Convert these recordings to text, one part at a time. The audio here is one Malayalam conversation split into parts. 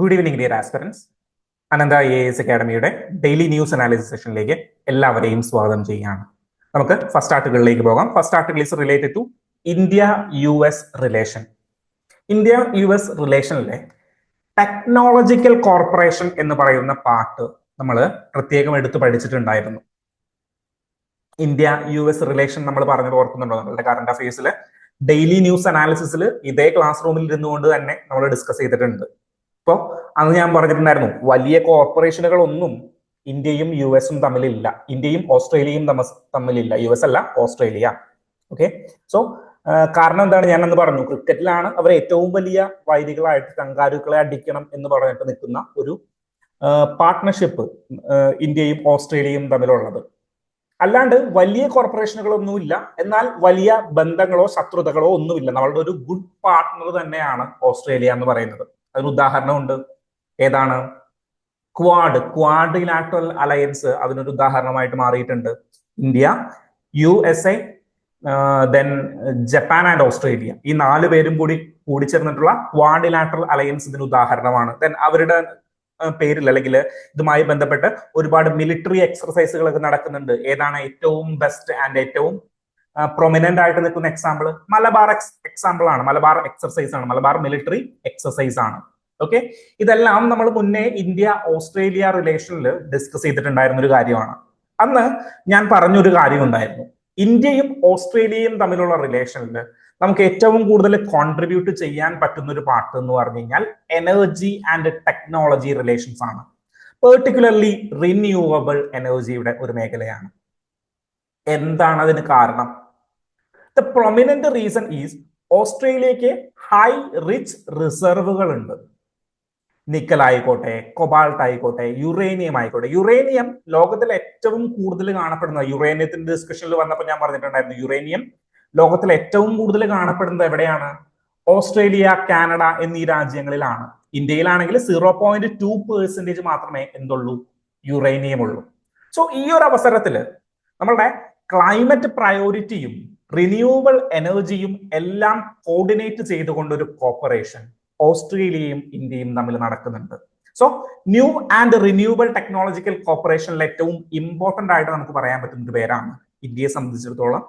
Good evening dear aspirants. Ananta IAS അക്കാഡമിയുടെ ഡെയിലി ന്യൂസ് അനാലിസിസ് സെഷനിലേക്ക് എല്ലാവരെയും സ്വാഗതം ചെയ്യുകയാണ്. നമുക്ക് ഫസ്റ്റ് ആർട്ടിക്കിളിലേക്ക് പോകാം. First article is related to India US relation. India US റിലേഷനിലെ ടെക്നോളജിക്കൽ കോർപ്പറേഷൻ എന്ന് പറയുന്ന പാർട്ട് നമ്മൾ പ്രത്യേകം എടുത്ത് പഠിച്ചിട്ടുണ്ടായിരുന്നു. ഇന്ത്യ US റിലേഷൻ നമ്മൾ പറഞ്ഞത് ഓർക്കുന്നുണ്ടോ? നമ്മളുടെ കറണ്ട് അഫയേഴ്സിൽ ഡെയിലി ന്യൂസ് അനാലിസിസിൽ ഇതേ ക്ലാസ് റൂമിൽ ഇരുന്നുകൊണ്ട് തന്നെ നമ്മൾ ഡിസ്കസ് ചെയ്തിട്ടുണ്ട്. ഇപ്പോൾ അന്ന് ഞാൻ പറഞ്ഞിട്ടുണ്ടായിരുന്നു, വലിയ കോർപ്പറേഷനുകളൊന്നും ഇന്ത്യയും US തമ്മിലില്ല. ഇന്ത്യയും ഓസ്ട്രേലിയയും തമ്മിലില്ല. US അല്ല, ഓസ്ട്രേലിയ. ഓക്കെ, സോ കാരണം എന്താണ്? ഞാൻ അന്ന് പറഞ്ഞു, ക്രിക്കറ്റിലാണ് അവർ ഏറ്റവും വലിയ വൈരികളായിട്ട് കങ്കാരുക്കളെ അടിക്കണം എന്ന് പറഞ്ഞിട്ട് നിൽക്കുന്ന ഒരു പാർട്ട്ണർഷിപ്പ് ഇന്ത്യയും ഓസ്ട്രേലിയയും തമ്മിലുള്ളത്. അല്ലാണ്ട് വലിയ കോർപ്പറേഷനുകളൊന്നുമില്ല, എന്നാൽ വലിയ ബന്ധങ്ങളോ ശത്രുതകളോ ഒന്നുമില്ല. നമ്മളുടെ ഒരു ഗുഡ് പാർട്ട്ണർ തന്നെയാണ് ഓസ്ട്രേലിയ എന്ന് പറയുന്നത്. അതിന് ഉദാഹരണമുണ്ട്. ഏതാണ്? ക്വാഡ്രിലാറ്ററൽ അലയൻസ് അതിനൊരു ഉദാഹരണമായിട്ട് മാറിയിട്ടുണ്ട്. India, USA, then Japan and Australia, ഈ 4 പേരും കൂടി ചേർന്നിട്ടുള്ള ക്വാഡ്രിലാറ്ററൽ അലയൻസ് ഇതിന് ഉദാഹരണമാണ്. ദെൻ അവരുടെ പേരിൽ അല്ലെങ്കിൽ ഇതുമായി ബന്ധപ്പെട്ട് ഒരുപാട് മിലിറ്ററി എക്സർസൈസുകളൊക്കെ നടക്കുന്നുണ്ട്. ഏതാണ് ഏറ്റവും ബെസ്റ്റ് ആൻഡ് ഏറ്റവും പ്രൊമിനന്റ് ആയിട്ട് നിൽക്കുന്ന എക്സാമ്പിൾ? മലബാർ എക്സാമ്പിൾ ആണ്. മലബാർ എക്സർസൈസ് ആണ്. മലബാർ മിലിറ്ററി എക്സർസൈസ് ആണ്. ഓക്കെ, ഇതെല്ലാം നമ്മൾ മുന്നേ ഇന്ത്യ ഓസ്ട്രേലിയ റിലേഷനിൽ ഡിസ്കസ് ചെയ്തിട്ടുണ്ടായിരുന്ന ഒരു കാര്യമാണ്. അന്ന് ഞാൻ പറഞ്ഞൊരു കാര്യം ഉണ്ടായിരുന്നു, ഇന്ത്യയും ഓസ്ട്രേലിയയും തമ്മിലുള്ള റിലേഷനിൽ നമുക്ക് ഏറ്റവും കൂടുതൽ കോൺട്രിബ്യൂട്ട് ചെയ്യാൻ പറ്റുന്ന ഒരു പാർട്ട് എന്ന് പറഞ്ഞു കഴിഞ്ഞാൽ എനർജി ആൻഡ് ടെക്നോളജി റിലേഷൻസ് ആണ്. പെർട്ടിക്കുലർലി റിന്യൂവബിൾ എനർജിയുടെ ഒരു മേഖലയാണ്. എന്താണ് അതിന് കാരണം? ദ പ്രൊമിനന്റ് റീസൺ ഈസ് ഓസ്ട്രേലിയക്ക് ഹൈ റിച്ച് റിസർവുകൾ ഉണ്ട്. നിക്കൽ ആയിക്കോട്ടെ, കൊബാൾട്ട് ആയിക്കോട്ടെ, യുറേനിയം ആയിക്കോട്ടെ. യുറേനിയം ലോകത്തിൽ ഏറ്റവും കൂടുതൽ കാണപ്പെടുന്ന, യുറേനിയത്തിന്റെ ഡിസ്കഷനിൽ വന്നപ്പോൾ ഞാൻ പറഞ്ഞിട്ടുണ്ടായിരുന്നു, യുറേനിയം ലോകത്തിൽ ഏറ്റവും കൂടുതൽ കാണപ്പെടുന്നത് എവിടെയാണ്? ഓസ്ട്രേലിയ, കാനഡ എന്നീ രാജ്യങ്ങളിലാണ്. ഇന്ത്യയിലാണെങ്കിൽ 0.2% മാത്രമേ എന്തുള്ളൂ? യുറേനിയം ഉള്ളൂ. സോ ഈ ഒരു അവസരത്തിൽ നമ്മളുടെ ക്ലൈമറ്റ് പ്രയോറിറ്റിയും റിന്യൂവബിൾ എനർജിയും എല്ലാം കോർഡിനേറ്റ് ചെയ്തുകൊണ്ട് ഒരു കോർപ്പറേഷൻ ഓസ്ട്രേലിയയും ഇന്ത്യയും തമ്മിൽ നടക്കുന്നുണ്ട്. So new and renewable technological കോർപ്പറേഷനിൽ ഏറ്റവും ഇമ്പോർട്ടന്റ് ആയിട്ട് നമുക്ക് പറയാൻ പറ്റുന്ന ഒരു പേരാണ് ഇന്ത്യയെ സംബന്ധിച്ചിടത്തോളം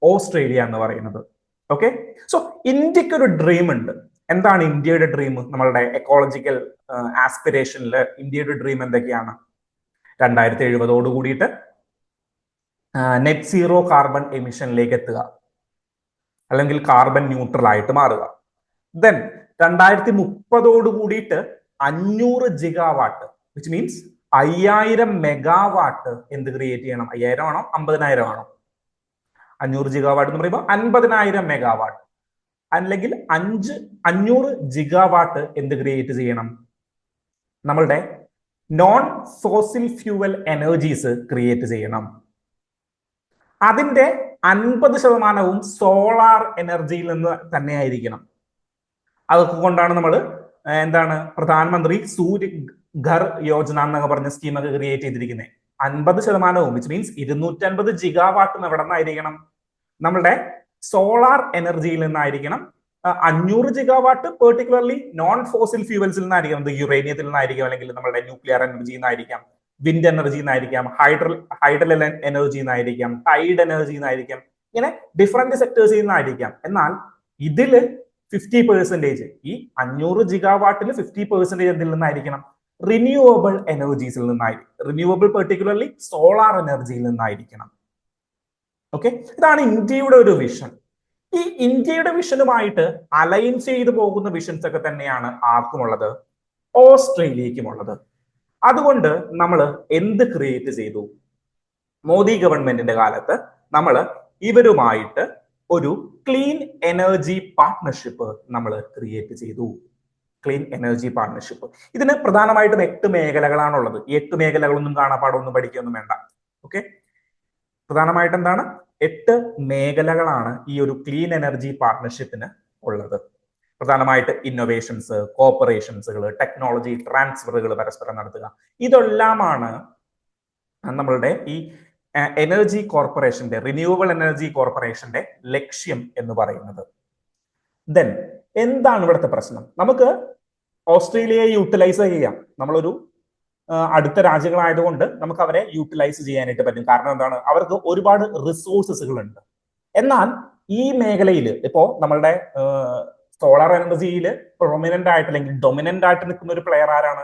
ഓസ്ട്രേലിയ എന്ന് പറയുന്നത്. ഓക്കെ, സോ ഇന്ത്യക്ക് ഒരു ഡ്രീം ഉണ്ട്. എന്താണ് ഇന്ത്യയുടെ ഡ്രീം? നമ്മളുടെ എക്കോളജിക്കൽ ആസ്പിറേഷനിൽ ഇന്ത്യയുടെ ഡ്രീം എന്തൊക്കെയാണ്? 2070 കൂടിയിട്ട് നെറ്റ് സീറോ കാർബൺ എമിഷനിലേക്ക് എത്തുക, അല്ലെങ്കിൽ കാർബൺ ന്യൂട്രൽ ആയിട്ട് മാറുക. ദെൻ 2030 കൂടിയിട്ട് 500 ജിഗാവാട്ട്, വിച്ച് മീൻസ് 5000 മെഗാവാട്ട് എന്ത് ക്രിയേറ്റ് ചെയ്യണം? 5000 ആണോ 50,000 ആണോ? 500 ജിഗാവാട്ട് എന്ന് പറയുമ്പോൾ 50,000 മെഗാവാട്ട്, അല്ലെങ്കിൽ 500 ജിഗാവാട്ട് എന്ത് ക്രിയേറ്റ് ചെയ്യണം? നമ്മളുടെ non fossil fuel energies create ചെയ്യണം. അതിന്റെ 50% സോളാർ എനർജിയിൽ നിന്ന് തന്നെ ആയിരിക്കണം. അതൊക്കെ കൊണ്ടാണ് നമ്മൾ എന്താണ് പ്രധാനമന്ത്രി സൂര്യ ഘർ യോജന എന്നൊക്കെ പറഞ്ഞ സ്കീമൊക്കെ ക്രിയേറ്റ് ചെയ്തിരിക്കുന്നത്. 50%, വിച്ച് മീൻസ് 250 ജിഗാവാട്ടും എവിടെ നിന്നായിരിക്കണം? നമ്മളുടെ സോളാർ എനർജിയിൽ നിന്നായിരിക്കണം. 500 ജിഗാവാട്ട് പെർട്ടിക്കുലർലി നോൺ ഫോസിൽ ഫ്യൂവൽസിൽ നിന്നായിരിക്കണം. യുറേനിയത്തിൽ നിന്നായിരിക്കും, അല്ലെങ്കിൽ നമ്മുടെ ന്യൂക്ലിയർ എനർജിയിൽ നിന്നായിരിക്കാം, വിൻഡ് എനർജി എന്നായിരിക്കാം, ഹൈഡൽ എനർജി എന്നായിരിക്കാം, ടൈഡ് എനർജി എന്നായിരിക്കാം. ഇങ്ങനെ ഡിഫറെന്റ് സെക്ടേഴ്സിൽ നിന്നായിരിക്കാം. എന്നാൽ ഇതില് 50%, ഈ 500 ജിഗാവാട്ടിൽ 50% എന്തിൽ നിന്നായിരിക്കണം? റിന്യൂവബിൾ എനർജീസിൽ നിന്നായിരിക്കും. റിന്യൂവബിൾ പെർട്ടിക്കുലർലി സോളാർ എനർജിയിൽ നിന്നായിരിക്കണം. ഓക്കെ, ഇതാണ് ഇന്ത്യയുടെ ഒരു വിഷൻ. ഈ ഇന്ത്യയുടെ വിഷനുമായിട്ട് അലൈൻ ചെയ്തു പോകുന്ന വിഷൻസ് ഒക്കെ തന്നെയാണ് ആർക്കുമുള്ളത്? ഓസ്ട്രേലിയക്കുമുള്ളത്. അതുകൊണ്ട് നമ്മൾ എന്ത് ക്രിയേറ്റ് ചെയ്തു? മോദി ഗവൺമെന്റിന്റെ കാലത്ത് നമ്മൾ ഇവരുമായിട്ട് ഒരു ക്ലീൻ എനർജി പാർട്ട്ണർഷിപ്പ് നമ്മൾ ക്രിയേറ്റ് ചെയ്തു. Clean energy partnership. ഇതിന് പ്രധാനമായിട്ടും 8 മേഖലകളാണുള്ളത്. ഈ 8 മേഖലകളൊന്നും കാണാപ്പാടൊന്നും പഠിക്കൊന്നും വേണ്ട. ഓക്കെ, പ്രധാനമായിട്ട് എന്താണ്? 8 മേഖലകളാണ് ഈ ഒരു ക്ലീൻ എനർജി പാർട്ട്ണർഷിപ്പിന് ഉള്ളത്. പ്രധാനമായിട്ട് ഇന്നോവേഷൻസ്, കോർപ്പറേഷൻസുകൾ, ടെക്നോളജി ട്രാൻസ്ഫറുകൾ പരസ്പരം നടത്തുക. ഇതെല്ലാമാണ് നമ്മളുടെ ഈ എനർജി കോർപ്പറേഷന്റെ, റിന്യൂവബിൾ എനർജി കോർപ്പറേഷന്റെ ലക്ഷ്യം എന്ന് പറയുന്നത്. ദെൻ എന്താണ് ഇവിടുത്തെ പ്രശ്നം? നമുക്ക് ഓസ്ട്രേലിയയെ യൂട്ടിലൈസ് ചെയ്യാം. നമ്മളൊരു അടുത്ത രാജ്യങ്ങളായതുകൊണ്ട് നമുക്ക് അവരെ യൂട്ടിലൈസ് ചെയ്യാനായിട്ട് പറ്റും. കാരണം എന്താണ്, അവർക്ക് ഒരുപാട് റിസോഴ്സസുകൾ ഉണ്ട്. എന്നാൽ ഈ മേഖലയിൽ ഇപ്പോ നമ്മളുടെ സോളാർ എനർജിയിൽ പ്രൊമിനന്റ് ആയിട്ട് അല്ലെങ്കിൽ ഡൊമിനന്റ് ആയിട്ട് നിൽക്കുന്ന ഒരു പ്ലെയർ ആരാണ്?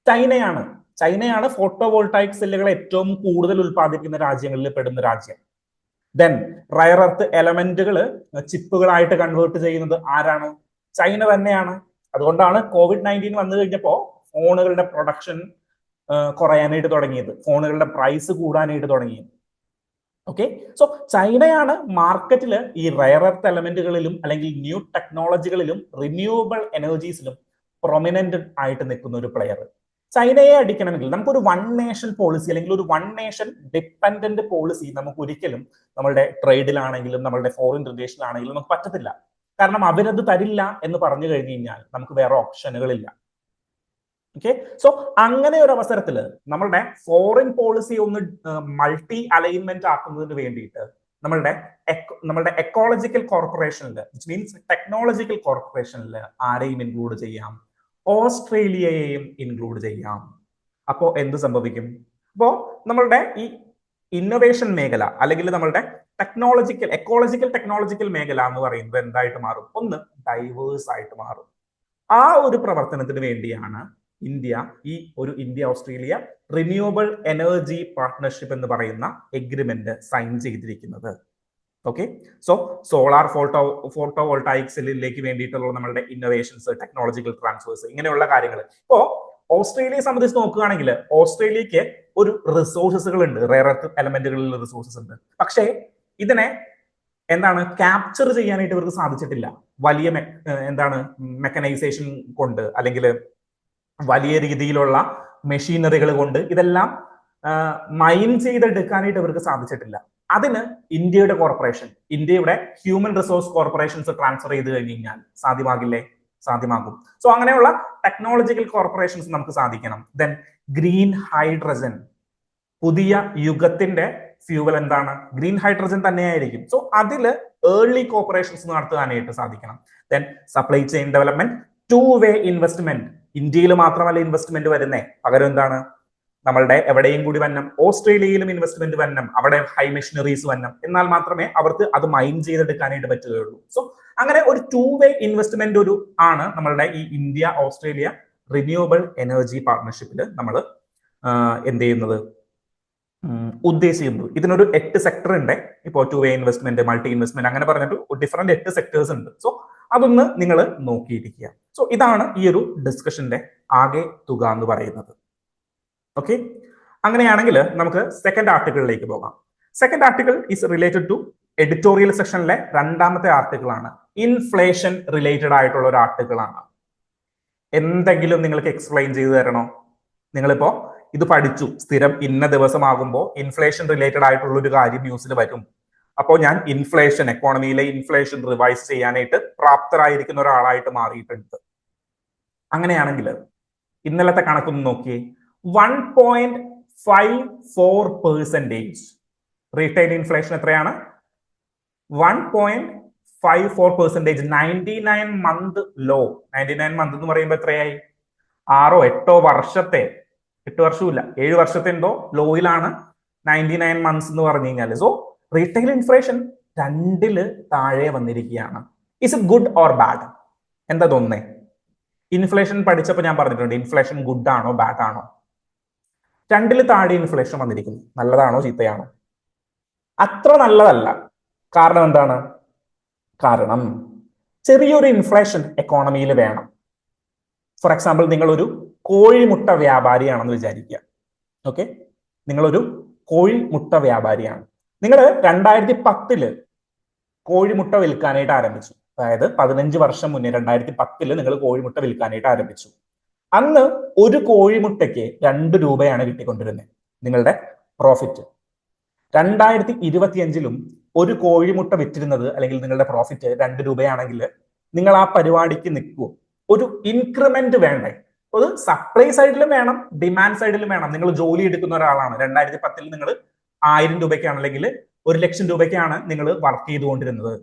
ചൈനയാണ്. ചൈനയാണ് ഫോട്ടോവോൾട്ടായിക് സെല്ലുകൾ ഏറ്റവും കൂടുതൽ ഉൽപ്പാദിപ്പിക്കുന്ന രാജ്യങ്ങളിൽ പെടുന്ന രാജ്യം. ദെൻ റയർ എർത്ത് എലമെന്റുകൾ ചിപ്പുകളായിട്ട് കൺവേർട്ട് ചെയ്യുന്നത് ആരാണ്? ചൈന തന്നെയാണ്. അതുകൊണ്ടാണ് COVID-19 വന്നു കഴിഞ്ഞപ്പോ ഫോണുകളുടെ പ്രൊഡക്ഷൻ കുറയാനായിട്ട് തുടങ്ങിയത്, ഫോണുകളുടെ പ്രൈസ് കൂടാനായിട്ട് തുടങ്ങിയത്. ഓക്കെ, സോ ചൈനയാണ് മാർക്കറ്റിൽ ഈ റയർ എർത്ത് എലമെന്റുകളിലും അല്ലെങ്കിൽ ന്യൂ ടെക്നോളജികളിലും റിന്യൂവബിൾ എനർജീസിലും പ്രൊമിനന്റ് ആയിട്ട് നിൽക്കുന്ന ഒരു പ്ലെയർ. ചൈനയെ അടിക്കണമെങ്കിൽ നമുക്കൊരു വൺ നേഷൻ പോളിസി അല്ലെങ്കിൽ ഒരു വൺ നേഷൻ ഡിപ്പെൻഡന്റ് പോളിസി നമുക്ക് ഒരിക്കലും നമ്മളുടെ ട്രേഡിലാണെങ്കിലും നമ്മളുടെ ഫോറിൻ റിലേഷനിലാണെങ്കിലും നമുക്ക് പറ്റത്തില്ല. കാരണം അവരത് തരില്ല എന്ന് പറഞ്ഞു കഴിഞ്ഞു കഴിഞ്ഞാൽ നമുക്ക് വേറെ ഓപ്ഷനുകളില്ല. ഓക്കെ, സോ അങ്ങനെ ഒരു അവസരത്തിൽ നമ്മളുടെ ഫോറിൻ പോളിസി ഒന്ന് മൾട്ടി അലൈൻമെന്റ് ആക്കുന്നതിന് വേണ്ടിയിട്ട് നമ്മളുടെ എക്കോളജിക്കൽ കോർപ്പറേഷനിൽ, വിച്ച് മീൻസ് ടെക്നോളജിക്കൽ കോർപ്പറേഷനിൽ ആരെയും ഇൻക്ലൂഡ് ചെയ്യാം? ഓസ്ട്രേലിയയെയും ഇൻക്ലൂഡ് ചെയ്യാം. അപ്പോ എന്ത് സംഭവിക്കും? അപ്പോ നമ്മളുടെ ഈ ഇന്നൊവേഷൻ മേഖല അല്ലെങ്കിൽ നമ്മളുടെ എക്കോളജിക്കൽ ടെക്നോളജിക്കൽ മേഖല എന്ന് പറയുന്നത് എന്തായിട്ട് മാറും? ഒന്ന് ഡൈവേഴ്സ് ആയിട്ട് മാറും. ആ ഒരു പ്രവർത്തനത്തിന് വേണ്ടിയാണ് India Australia renewable energy partnership എന്ന് പറയുന്ന എഗ്രിമെന്റ് സൈൻ ചെയ്തിരിക്കുന്നത്. ഓക്കെ, സോ സോളാർ ഫോട്ടോവോൾട്ടായിക് സെല്ലിലേക്ക് വേണ്ടിയിട്ടുള്ള നമ്മളുടെ ഇന്നോവേഷൻസ്, ടെക്നോളജിക്കൽ ട്രാൻസ്ഫേഴ്സ്, ഇങ്ങനെയുള്ള കാര്യങ്ങൾ. ഇപ്പോ ഓസ്ട്രേലിയയെ സംബന്ധിച്ച് നോക്കുകയാണെങ്കിൽ ഓസ്ട്രേലിയക്ക് ഒരു റിസോഴ്സസുകൾ ഉണ്ട്, റെയർ എർത്ത് എലമെന്റുകളിൽ റിസോഴ്സസ് ഉണ്ട്. പക്ഷേ ഇതിനെ ക്യാപ്ചർ ചെയ്യാനായിട്ട് ഇവർക്ക് സാധിച്ചിട്ടില്ല. വലിയ മെക്കനൈസേഷൻ കൊണ്ട് അല്ലെങ്കിൽ വലിയ രീതിയിലുള്ള മെഷീനറികൾ കൊണ്ട് ഇതെല്ലാം മൈൻ ചെയ്തെടുക്കാനായിട്ട് ഇവർക്ക് സാധിച്ചിട്ടില്ല. അതിന് ഇന്ത്യയുടെ ഹ്യൂമൻ റിസോഴ്സ് കോർപ്പറേഷൻസ് ട്രാൻസ്ഫർ ചെയ്ത് കഴിഞ്ഞ് കഴിഞ്ഞാൽ സാധ്യമാകില്ലേ? സാധ്യമാകും. സോ അങ്ങനെയുള്ള ടെക്നോളജിക്കൽ കോർപ്പറേഷൻസ് നമുക്ക് സാധിക്കണം. ദെൻ ഗ്രീൻ ഹൈഡ്രജൻ, പുതിയ യുഗത്തിന്റെ ഫ്യൂവൽ എന്താണ്? ഗ്രീൻ ഹൈഡ്രജൻ തന്നെയായിരിക്കും. സോ അതില് ഏർലി കോർപ്പറേഷൻസ് നടത്താനായിട്ട് സാധിക്കണം. Then supply chain development, to way investment. ഇന്ത്യയിൽ മാത്രമല്ല ഇൻവെസ്റ്റ്മെന്റ് വരുന്നേ, പകരം എന്താണ്, നമ്മളുടെ എവിടെയും കൂടി വന്നം, ഓസ്ട്രേലിയയിലും ഇൻവെസ്റ്റ്മെന്റ് വന്നം, അവിടെ ഹൈ മെഷീനറീസ് വന്നം, എന്നാൽ മാത്രമേ അവർക്ക് അത് മൈൻ ചെയ്തെടുക്കാനായിട്ട് പറ്റുകയുള്ളൂ. സോ അങ്ങനെ ഒരു ടു വേ ഇൻവെസ്റ്റ്മെന്റ് ആണ് നമ്മളുടെ ഈ ഇന്ത്യ ഓസ്ട്രേലിയ റിന്യൂവബിൾ എനർജി പാർട്ട്ണർഷിപ്പിൽ നമ്മൾ എന്ത് ചെയ്യുന്നത്, ഉദ്ദേശിക്കുന്നത്. ഇതിനൊരു 8 സെക്ടർ ഉണ്ട്. ഇപ്പോൾ to way investment, multi investment, അങ്ങനെ പറഞ്ഞിട്ട് ഡിഫറെന്റ് 8 സെക്ടേഴ്സ് ഉണ്ട്. സോ അതൊന്ന് നിങ്ങൾ നോക്കിയിരിക്കുക. സോ ഇതാണ് ഈ ഒരു ഡിസ്കഷന്റെ ആകെ തുക എന്ന് പറയുന്നത്. ഓക്കെ, അങ്ങനെയാണെങ്കിൽ നമുക്ക് സെക്കൻഡ് ആർട്ടിക്കിളിലേക്ക് പോകാം. Second article is related to editorial സെക്ഷനിലെ 2ാമത്തെ ആർട്ടിക്കിൾ ആണ്. ഇൻഫ്ലേഷൻ റിലേറ്റഡ് ആയിട്ടുള്ള ഒരു ആർട്ടിക്കിൾ ആണ്. എന്തെങ്കിലും നിങ്ങൾക്ക് എക്സ്പ്ലെയിൻ ചെയ്തു തരണോ? നിങ്ങളിപ്പോ ഇത് പഠിച്ചു, സ്ഥിരം ഇന്ന ദിവസമാകുമ്പോൾ ഇൻഫ്ലേഷൻ റിലേറ്റഡ് ആയിട്ടുള്ള ഒരു കാര്യം ന്യൂസിൽ വരും. അപ്പോൾ ഞാൻ എക്കോണമിയിലെ ഇൻഫ്ലേഷൻ റിവൈസ് ചെയ്യാനായിട്ട് പ്രാപ്തരായിരിക്കുന്ന ഒരാളായിട്ട് മാറിയിട്ടുണ്ട്. അങ്ങനെയാണെങ്കിൽ ഇന്നലത്തെ കണക്കൊന്ന് നോക്കിയേ. 1.54% റീറ്റെയിൽ ഇൻഫ്ലേഷൻ എത്രയാണ്? 1.54%. 99 മന്ത് ലോ. 99 മന്ത് എന്ന് പറയുമ്പോൾ എത്രയായി? 6-8 വർഷത്തെ, 8 വർഷമില്ല, 7 വർഷത്തെ എന്തോ ലോയിലാണ് 99 മന്ത്സ് എന്ന് പറഞ്ഞു കഴിഞ്ഞാൽ. സോ റീറ്റെയിൽ ഇൻഫ്ലേഷൻ 2ൽ താഴെ വന്നിരിക്കുകയാണ്. Is it good or bad? എന്താ തോന്നുന്നേ? ഇൻഫ്ലേഷൻ പഠിച്ചപ്പോൾ ഞാൻ പറഞ്ഞിട്ടുണ്ട്, ഇൻഫ്ലേഷൻ ഗുഡ് ആണോ ബാഡ് ആണോ? 2ൽ താഴെ ഇൻഫ്ലേഷൻ വന്നിരിക്കുന്നു. നല്ലതാണോ ചീത്തയാണോ? അത്ര നല്ലതല്ല. കാരണം എന്താണ്? കാരണം ചെറിയൊരു ഇൻഫ്ലേഷൻ എക്കോണമിയിൽ വേണം. ഫോർ എക്സാമ്പിൾ, നിങ്ങളൊരു കോഴിമുട്ട വ്യാപാരിയാണെന്ന് വിചാരിക്കുക. ഓക്കെ, നിങ്ങളൊരു കോഴിമുട്ട വ്യാപാരിയാണ്. നിങ്ങൾ 2010 കോഴിമുട്ട വിൽക്കാനായിട്ട് ആരംഭിച്ചു. അതായത് 15 വർഷം മുന്നേ 2010 നിങ്ങൾ കോഴിമുട്ട വിൽക്കാനായിട്ട് ആരംഭിച്ചു. അന്ന് ഒരു കോഴിമുട്ടയ്ക്ക് 2 രൂപയാണ് കിട്ടിക്കൊണ്ടിരുന്നത് നിങ്ങളുടെ പ്രോഫിറ്റ്. 2025 ഒരു കോഴിമുട്ട വിറ്റിരുന്നത് അല്ലെങ്കിൽ നിങ്ങളുടെ പ്രോഫിറ്റ് 2 രൂപയാണെങ്കിൽ നിങ്ങൾ ആ പരിപാടിക്ക് നിൽക്കുമോ? ഒരു ഇൻക്രിമെന്റ് വേണ്ടേ? അത് സപ്ലൈ സൈഡിലും വേണം, ഡിമാൻഡ് സൈഡിലും വേണം. നിങ്ങൾ ജോലി എടുക്കുന്ന ഒരാളാണ്. 2010 നിങ്ങൾ 1000 രൂപയ്ക്കാണ് അല്ലെങ്കിൽ 1 ലക്ഷം രൂപയ്ക്കാണ് നിങ്ങൾ വർക്ക് ചെയ്തുകൊണ്ടിരുന്നത്.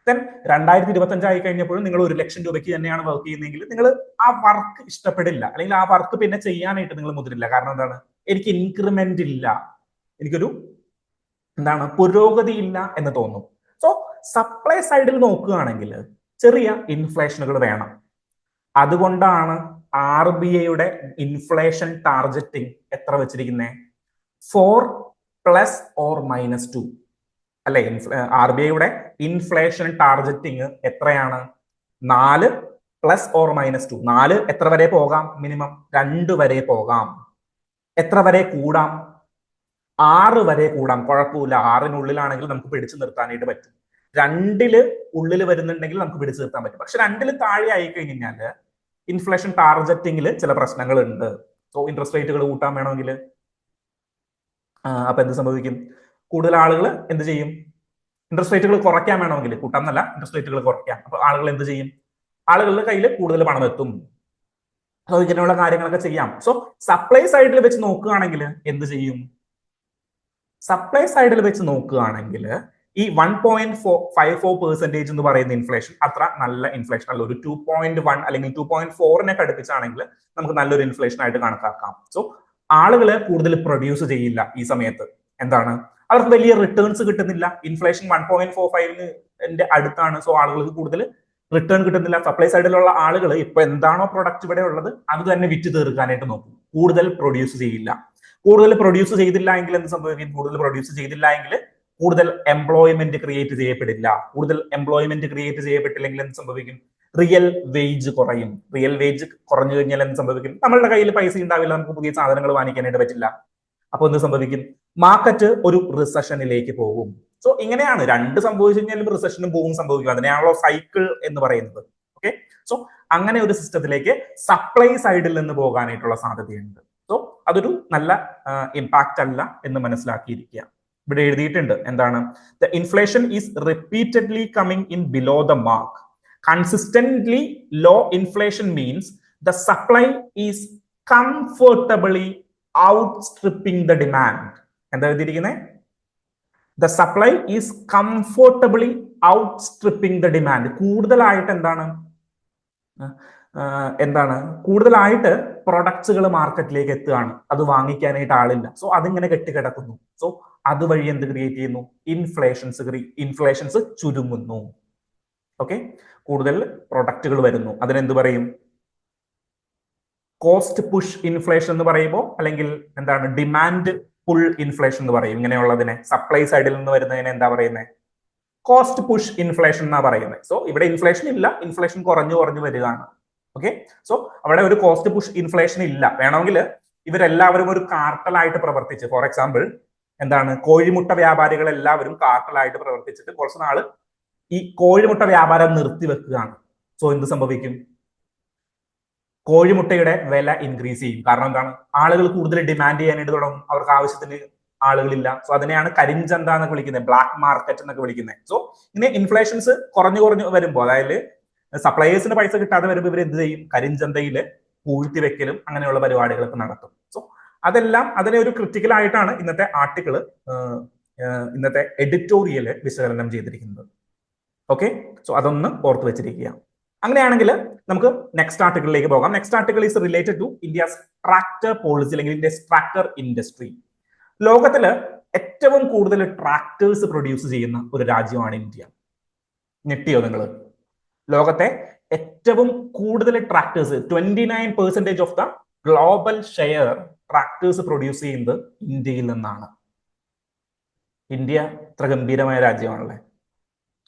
ദെൻ 2025 ആയി കഴിഞ്ഞപ്പോഴും നിങ്ങൾ 1,00,000 രൂപയ്ക്ക് തന്നെയാണ് വർക്ക് ചെയ്യുന്നതെങ്കിൽ നിങ്ങൾ ആ വർക്ക് ഇഷ്ടപ്പെടില്ല, അല്ലെങ്കിൽ ആ വർക്ക് പിന്നെ ചെയ്യാനായിട്ട് നിങ്ങൾ മുതിരില്ല. കാരണം എന്താണ്? എനിക്ക് ഇൻക്രിമെന്റ് ഇല്ല, എനിക്കൊരു എന്താണ് പുരോഗതി ഇല്ല എന്ന് തോന്നും. സോ സപ്ലൈ സൈഡിൽ നോക്കുകയാണെങ്കിൽ ചെറിയ ഇൻഫ്ലേഷനുകൾ വേണം. അതുകൊണ്ടാണ് RBIയുടെ ഇൻഫ്ലേഷൻ ടാർഗറ്റിംഗ് എത്ര വെച്ചിരിക്കുന്നത്? 4+or-2 അല്ലെ? RBIയുടെ ഇൻഫ്ലേഷൻ ടാർഗറ്റിംഗ് എത്രയാണ്? 4+or-2. 4 എത്ര വരെ പോകാം? മിനിമം 2 വരെ പോകാം. എത്ര വരെ കൂടാം? 6 വരെ കൂടാം. കുഴപ്പമില്ല, 6-നുള്ളിലാണെങ്കിൽ നമുക്ക് പിടിച്ചു നിർത്താനായിട്ട് പറ്റും. 2-ല് ഉള്ളിൽ വരുന്നുണ്ടെങ്കിൽ നമുക്ക് പിടിച്ചു നിർത്താൻ പറ്റും. പക്ഷെ 2-ല് താഴെ ആയി കഴിഞ്ഞാൽ ഇൻഫ്ലേഷൻ ടാർഗറ്റിംഗിൽ ചില പ്രശ്നങ്ങളുണ്ട്. സോ ഇൻട്രസ്റ്റ് റേറ്റുകൾ കൂട്ടാൻ വേണമെങ്കിൽ അപ്പൊ എന്ത് സംഭവിക്കും? കൂടുതൽ ആളുകൾ എന്ത് ചെയ്യും? ഇൻട്രസ്റ്റ് റേറ്റുകൾ കുറയ്ക്കാൻ വേണമെങ്കിൽ, കൂട്ടാം എന്നല്ല, ഇൻട്രസ്റ്റ് റേറ്റുകൾ കുറയ്ക്കാം. അപ്പൊ ആളുകൾ എന്ത് ചെയ്യും? ആളുകളുടെ കയ്യിൽ കൂടുതൽ പണം എത്തും. സോ ഇങ്ങനെയുള്ള കാര്യങ്ങളൊക്കെ ചെയ്യാം. സോ സപ്ലൈ സൈഡിൽ വെച്ച് നോക്കുകയാണെങ്കിൽ എന്ത് ചെയ്യും? സപ്ലൈ സൈഡിൽ വെച്ച് നോക്കുകയാണെങ്കിൽ ഈ 1.54% എന്ന് പറയുന്ന ഇൻഫ്ലേഷൻ അത്ര നല്ല ഇൻഫ്ലേഷൻ അല്ല. ഒരു 2.1 അല്ലെങ്കിൽ 2.4-നെ അടുപ്പിച്ചാണെങ്കിൽ നമുക്ക് നല്ലൊരു ഇൻഫ്ലേഷൻ ആയിട്ട് കണക്കാക്കാം. സോ ആളുകള് കൂടുതൽ പ്രൊഡ്യൂസ് ചെയ്യില്ല ഈ സമയത്ത്. എന്താണ്? അവർക്ക് വലിയ റിട്ടേൺസ് കിട്ടുന്നില്ല. ഇൻഫ്ലേഷൻ 1.45-ന്റെ അടുത്താണ്. സോ ആളുകൾക്ക് കൂടുതൽ റിട്ടേൺ കിട്ടുന്നില്ല. സപ്ലൈ സൈഡിലുള്ള ആളുകൾ ഇപ്പൊ എന്താണോ പ്രൊഡക്റ്റ് ഇവിടെ ഉള്ളത് അത് തന്നെ വിറ്റ് തീർക്കാനായിട്ട് നോക്കും. കൂടുതൽ പ്രൊഡ്യൂസ് ചെയ്യില്ല. കൂടുതൽ പ്രൊഡ്യൂസ് ചെയ്തില്ല എങ്കിൽ എന്ത് സംഭവിക്കും? കൂടുതൽ പ്രൊഡ്യൂസ് ചെയ്തില്ല എങ്കിൽ കൂടുതൽ എംപ്ലോയ്മെന്റ് ക്രിയേറ്റ് ചെയ്യപ്പെടില്ല. കൂടുതൽ എംപ്ലോയ്മെന്റ് ക്രിയേറ്റ് ചെയ്യപ്പെട്ടില്ലെങ്കിൽ എന്ത് സംഭവിക്കും? റിയൽ വേജ് കുറയും. റിയൽ വേജ് കുറഞ്ഞു കഴിഞ്ഞാൽ എന്ത് സംഭവിക്കും? നമ്മളുടെ കയ്യിൽ പൈസ ഉണ്ടാവില്ല, നമുക്ക് പുതിയ സാധനങ്ങൾ വാങ്ങിക്കാനായിട്ട് പറ്റില്ല. അപ്പൊ എന്ത് സംഭവിക്കും? മാർക്കറ്റ് ഒരു റിസഷനിലേക്ക് പോകും. സോ ഇങ്ങനെയാണ് രണ്ട് സംഭവിച്ചു കഴിഞ്ഞാലും റിസഷനും പോകും സംഭവിക്കും. അതിനെയാണല്ലോ സൈക്കിൾ എന്ന് പറയുന്നത്. ഓക്കെ, സോ അങ്ങനെ ഒരു സിസ്റ്റത്തിലേക്ക് സപ്ലൈ സൈഡിൽ നിന്ന് പോകാനായിട്ടുള്ള സാധ്യതയുണ്ട്. സോ അതൊരു നല്ല ഇമ്പാക്റ്റ് അല്ല എന്ന് മനസ്സിലാക്കിയിരിക്കുക. ഇവിടെ എഴുതിയിട്ടുണ്ട് എന്താണ്? The inflation is repeatedly coming in below the mark. Consistently low inflation means the supply is comfortably outstripping the demand. എന്താ എഴുതിയിരിക്കുന്നത്? The supply is comfortably outstripping the demand. കൂടുതലായിട്ട് എന്താണ് കൂടുതലായിട്ട് പ്രൊഡക്ട്സുകൾ മാർക്കറ്റിലേക്ക് എത്തുകയാണ്, അത് വാങ്ങിക്കാനായിട്ട് ആളില്ല. സോ അതിങ്ങനെ കെട്ടിക്കിടക്കുന്നു. സോ അതുവഴി എന്ത് ക്രിയേറ്റ് ചെയ്യുന്നു? ഇൻഫ്ലേഷൻസ് ചുരുങ്ങുന്നു. ഓക്കെ, കൂടുതൽ പ്രൊഡക്റ്റുകൾ വരുന്നു. അതിനെന്ത് പറയും? കോസ്റ്റ് പുഷ് ഇൻഫ്ലേഷൻ എന്ന് പറയുമ്പോൾ, അല്ലെങ്കിൽ എന്താണ് ഡിമാൻഡ് പുൾ ഇൻഫ്ലേഷൻ എന്ന് പറയും. ഇങ്ങനെയുള്ളതിനെ സപ്ലൈ സൈഡിൽ നിന്ന് വരുന്നതിനെ എന്താ പറയുന്നത്? കോസ്റ്റ് പുഷ് ഇൻഫ്ലേഷൻ എന്നാ പറയുന്നത്. സോ ഇവിടെ ഇൻഫ്ലേഷൻ ഇല്ല, ഇൻഫ്ലേഷൻ കുറഞ്ഞു വരികയാണ്. ഓക്കെ, സോ അവിടെ ഒരു കോസ്റ്റ് പുഷ് ഇൻഫ്ലേഷൻ ഇല്ല. വേണമെങ്കിൽ ഇവരെല്ലാവരും ഒരു കാർട്ടലായിട്ട് പ്രവർത്തിച്ച്, ഫോർ എക്സാമ്പിൾ എന്താണ്, കോഴിമുട്ട വ്യാപാരികൾ എല്ലാവരും കാർട്ടലായിട്ട് പ്രവർത്തിച്ചിട്ട് കുറച്ച് നാള് ഈ കോഴിമുട്ട വ്യാപാരം നിർത്തിവെക്കുകയാണ്. സോ എന്ത് സംഭവിക്കും? കോഴിമുട്ടയുടെ വില ഇൻക്രീസ് ചെയ്യും. കാരണം എന്താണ്? ആളുകൾ കൂടുതൽ ഡിമാൻഡ് ചെയ്യാനായിട്ട് തുടങ്ങും. അവർക്ക് ആവശ്യത്തിന് ആളുകളില്ല. സോ അതിനെയാണ് കരിഞ്ചന്ത എന്നൊക്കെ വിളിക്കുന്നത്, ബ്ലാക്ക് മാർക്കറ്റ് എന്നൊക്കെ വിളിക്കുന്നത്. സോ ഇങ്ങനെ ഇൻഫ്ലേഷൻസ് കുറഞ്ഞു വരുമ്പോൾ, അതായത് സപ്ലയേഴ്സിന് പൈസ കിട്ടാതെ വരുമ്പോൾ ഇവർ എന്ത് ചെയ്യും? കരിഞ്ചന്തയില് പൂഴ്ത്തി വെക്കലും അങ്ങനെയുള്ള പരിപാടികളൊക്കെ നടത്തും. സോ അതെല്ലാം അതിനെ ഒരു ക്രിട്ടിക്കൽ ആയിട്ടാണ് ഇന്നത്തെ ആർട്ടിക്കിള്, ഇന്നത്തെ എഡിറ്റോറിയല് വിശകലനം ചെയ്തിരിക്കുന്നത്. ഓക്കെ, സോ അതൊന്ന് ഓർത്ത് വെച്ചിരിക്കുക. അങ്ങനെയാണെങ്കിൽ നമുക്ക് നെക്സ്റ്റ് ആർട്ടിക്കിളിലേക്ക് പോകാം. Next article is related to India's tractor policy, അല്ലെങ്കിൽ ഇന്ത്യസ് ട്രാക്ടർ ഇൻഡസ്ട്രി. ലോകത്തില് ഏറ്റവും കൂടുതൽ ട്രാക്ടേഴ്സ് പ്രൊഡ്യൂസ് ചെയ്യുന്ന ഒരു രാജ്യമാണ് ഇന്ത്യ. ഞെട്ടിയോ നിങ്ങൾ? ലോകത്തെ ഏറ്റവും കൂടുതൽ tractors, 29% of the global share tractors produce ചെയ്യുന്നത് ഇന്ത്യയിൽ നിന്നാണ്. ഇന്ത്യ ഇത്ര ഗംഭീരമായ രാജ്യമാണല്ലേ.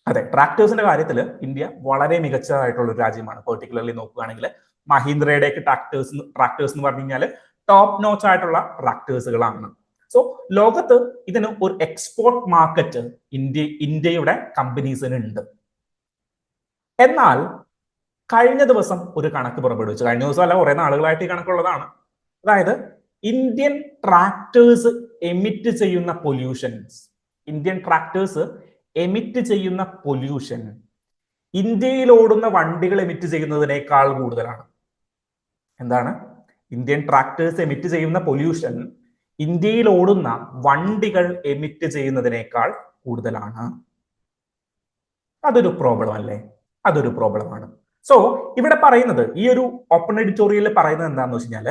അതെ, ട്രാക്ടേഴ്സിന്റെ കാര്യത്തിൽ ഇന്ത്യ വളരെ മികച്ചതായിട്ടുള്ള ഒരു രാജ്യമാണ്. പെർട്ടിക്കുലർലി നോക്കുകയാണെങ്കിൽ മഹീന്ദ്രയുടെയൊക്കെ ട്രാക്ടേഴ്സ് എന്ന് പറഞ്ഞു കഴിഞ്ഞാൽ ടോപ്പ് നോച്ച് ആയിട്ടുള്ള ട്രാക്ടേഴ്സുകളാണ്. സോ ലോകത്ത് ഇതിന് ഒരു എക്സ്പോർട്ട് മാർക്കറ്റ് ഇന്ത്യയുടെ കമ്പനീസിന് ഉണ്ട്. എന്നാൽ കഴിഞ്ഞ ദിവസം ഒരു കണക്ക് പുറപ്പെടുവിച്ചു. കഴിഞ്ഞ ദിവസം അല്ല, കുറെ നാളുകളായിട്ട് ഈ കണക്കുള്ളതാണ്. അതായത് ഇന്ത്യൻ ട്രാക്ടേഴ്സ് എമിറ്റ് ചെയ്യുന്ന പൊല്യൂഷൻസ്, ഇന്ത്യയിൽ ഓടുന്ന വണ്ടികൾ എമിറ്റ് ചെയ്യുന്നതിനേക്കാൾ കൂടുതലാണ്. എന്താണ്? ഇന്ത്യൻ ട്രാക്ടേഴ്സ് എമിറ്റ് ചെയ്യുന്ന പൊല്യൂഷൻ ഇന്ത്യയിൽ ഓടുന്ന വണ്ടികൾ എമിറ്റ് ചെയ്യുന്നതിനേക്കാൾ കൂടുതലാണ്. അതൊരു പ്രോബ്ലം അല്ലേ? അതൊരു പ്രോബ്ലമാണ്. സോ ഇവിടെ പറയുന്നത്, ഈ ഒരു ഓപ്പൺ എഡിറ്റോറിയലിൽ പറയുന്നത് എന്താണെന്ന് വെച്ച് കഴിഞ്ഞാൽ,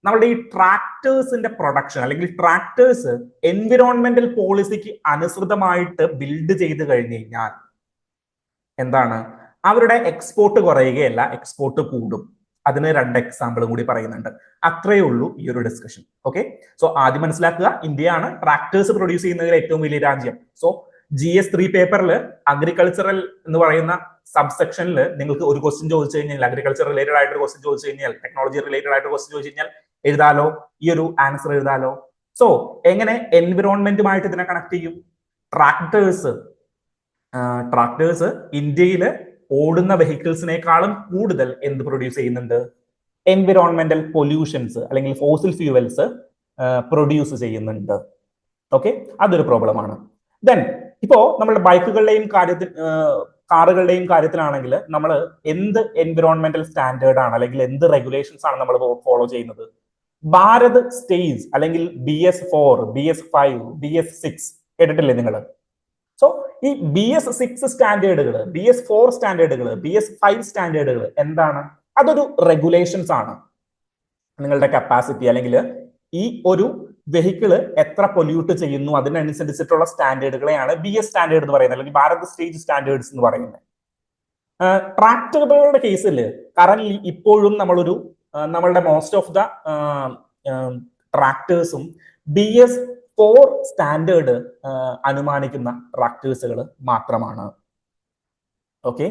നമ്മളുടെ ഈ ട്രാക്ടേഴ്സിന്റെ പ്രൊഡക്ഷൻ അല്ലെങ്കിൽ ട്രാക്ടേഴ്സ് എൻവിറോൺമെന്റൽ പോളിസിക്ക് അനുസൃതമായിട്ട് ബിൽഡ് ചെയ്ത് കഴിഞ്ഞു കഴിഞ്ഞാൽ എന്താണ്, അവരുടെ എക്സ്പോർട്ട് കുറയുകയല്ല, എക്സ്പോർട്ട് കൂടും. അതിന് 2 എക്സാമ്പിളും കൂടി പറയുന്നുണ്ട്. അത്രയേ ഉള്ളൂ ഈ ഒരു ഡിസ്കഷൻ. ഓക്കെ, സോ ആദ്യം മനസ്സിലാക്കുക, ഇന്ത്യയാണ് ട്രാക്ടേഴ്സ് പ്രൊഡ്യൂസ് ചെയ്യുന്നതിൽ ഏറ്റവും വലിയ രാജ്യം. സോ GS3 പേപ്പറിൽ അഗ്രികൾച്ചറൽ എന്ന് പറയുന്ന സബ്സെക്ഷനിൽ നിങ്ങൾക്ക് ഒരു ക്വസ്റ്റ്യൻ ചോദിച്ചു കഴിഞ്ഞാൽ, അഗ്രികൾച്ചർ റിലേറ്റഡ് ആയിട്ട് ഒരു ക്വസ്റ്റ്യൻ ചോദിച്ചു കഴിഞ്ഞാൽ, ടെക്നോളജി റിലേറ്റഡ് ആയിട്ട് ക്വസ്റ്റ്യൻ ചോദിച്ചു കഴിഞ്ഞാൽ എഴുതാലോ, ഈ ഒരു ആൻസർ എഴുതാലോ. സോ എങ്ങനെ എൻവിറോൺമെന്റുമായിട്ട് ഇതിനെ കണക്ട് ചെയ്യും? ട്രാക്ടേഴ്സ് ഇന്ത്യയിൽ ഓടുന്ന വെഹിക്കിൾസിനേക്കാളും കൂടുതൽ എന്ത് പ്രൊഡ്യൂസ് ചെയ്യുന്നുണ്ട്? എൻവിറോൺമെന്റൽ പൊല്യൂഷൻസ് അല്ലെങ്കിൽ ഫോസിൽ ഫ്യൂവൽസ് പ്രൊഡ്യൂസ് ചെയ്യുന്നുണ്ട്. ഓക്കെ, അതൊരു പ്രോബ്ലമാണ്. ദെൻ ഇപ്പോ നമ്മുടെ ബൈക്കുകളുടെയും കാറുകളുടെയും കാര്യത്തിലാണെങ്കിൽ നമ്മൾ എന്ത് എൻവിറോൺമെന്റൽ സ്റ്റാൻഡേർഡ് ആണ് അല്ലെങ്കിൽ എന്ത് റെഗുലേഷൻസ് ആണ് നമ്മൾ ഫോളോ ചെയ്യുന്നത്? ഭാരത് സ്റ്റേജ് അല്ലെങ്കിൽ BS4, BS5, BS6 കേട്ടിട്ടില്ലേ നിങ്ങൾ? സോ ഈ BS6 സ്റ്റാൻഡേർഡുകൾ, BS4 സ്റ്റാൻഡേർഡുകൾ, BS5 സ്റ്റാൻഡേർഡുകൾ എന്താണ്? അതൊരു റെഗുലേഷൻസ് ആണ്. നിങ്ങളുടെ കപ്പാസിറ്റി അല്ലെങ്കിൽ ഈ ഒരു വെഹിക്കിള് എത്ര പൊല്യൂട്ട് ചെയ്യുന്നു അതിനനുസരിച്ചിട്ടുള്ള സ്റ്റാൻഡേർഡുകളെയാണ് BS സ്റ്റാൻഡേർഡ് എന്ന് പറയുന്നത്, അല്ലെങ്കിൽ ഭാരത് സ്റ്റേജ് സ്റ്റാൻഡേർഡ്സ് എന്ന് പറയുന്നത്. ട്രാക്ടറുകളുടെ കേസിൽ കറന്റ് ഇപ്പോഴും നമ്മളുടെ മോസ്റ്റ് ഓഫ് ദ ട്രാക്ടേഴ്സും BS4 സ്റ്റാൻഡേർഡ് അനുമാനിക്കുന്ന ട്രാക്ടേഴ്സുകൾ മാത്രമാണ്. ഓക്കെ,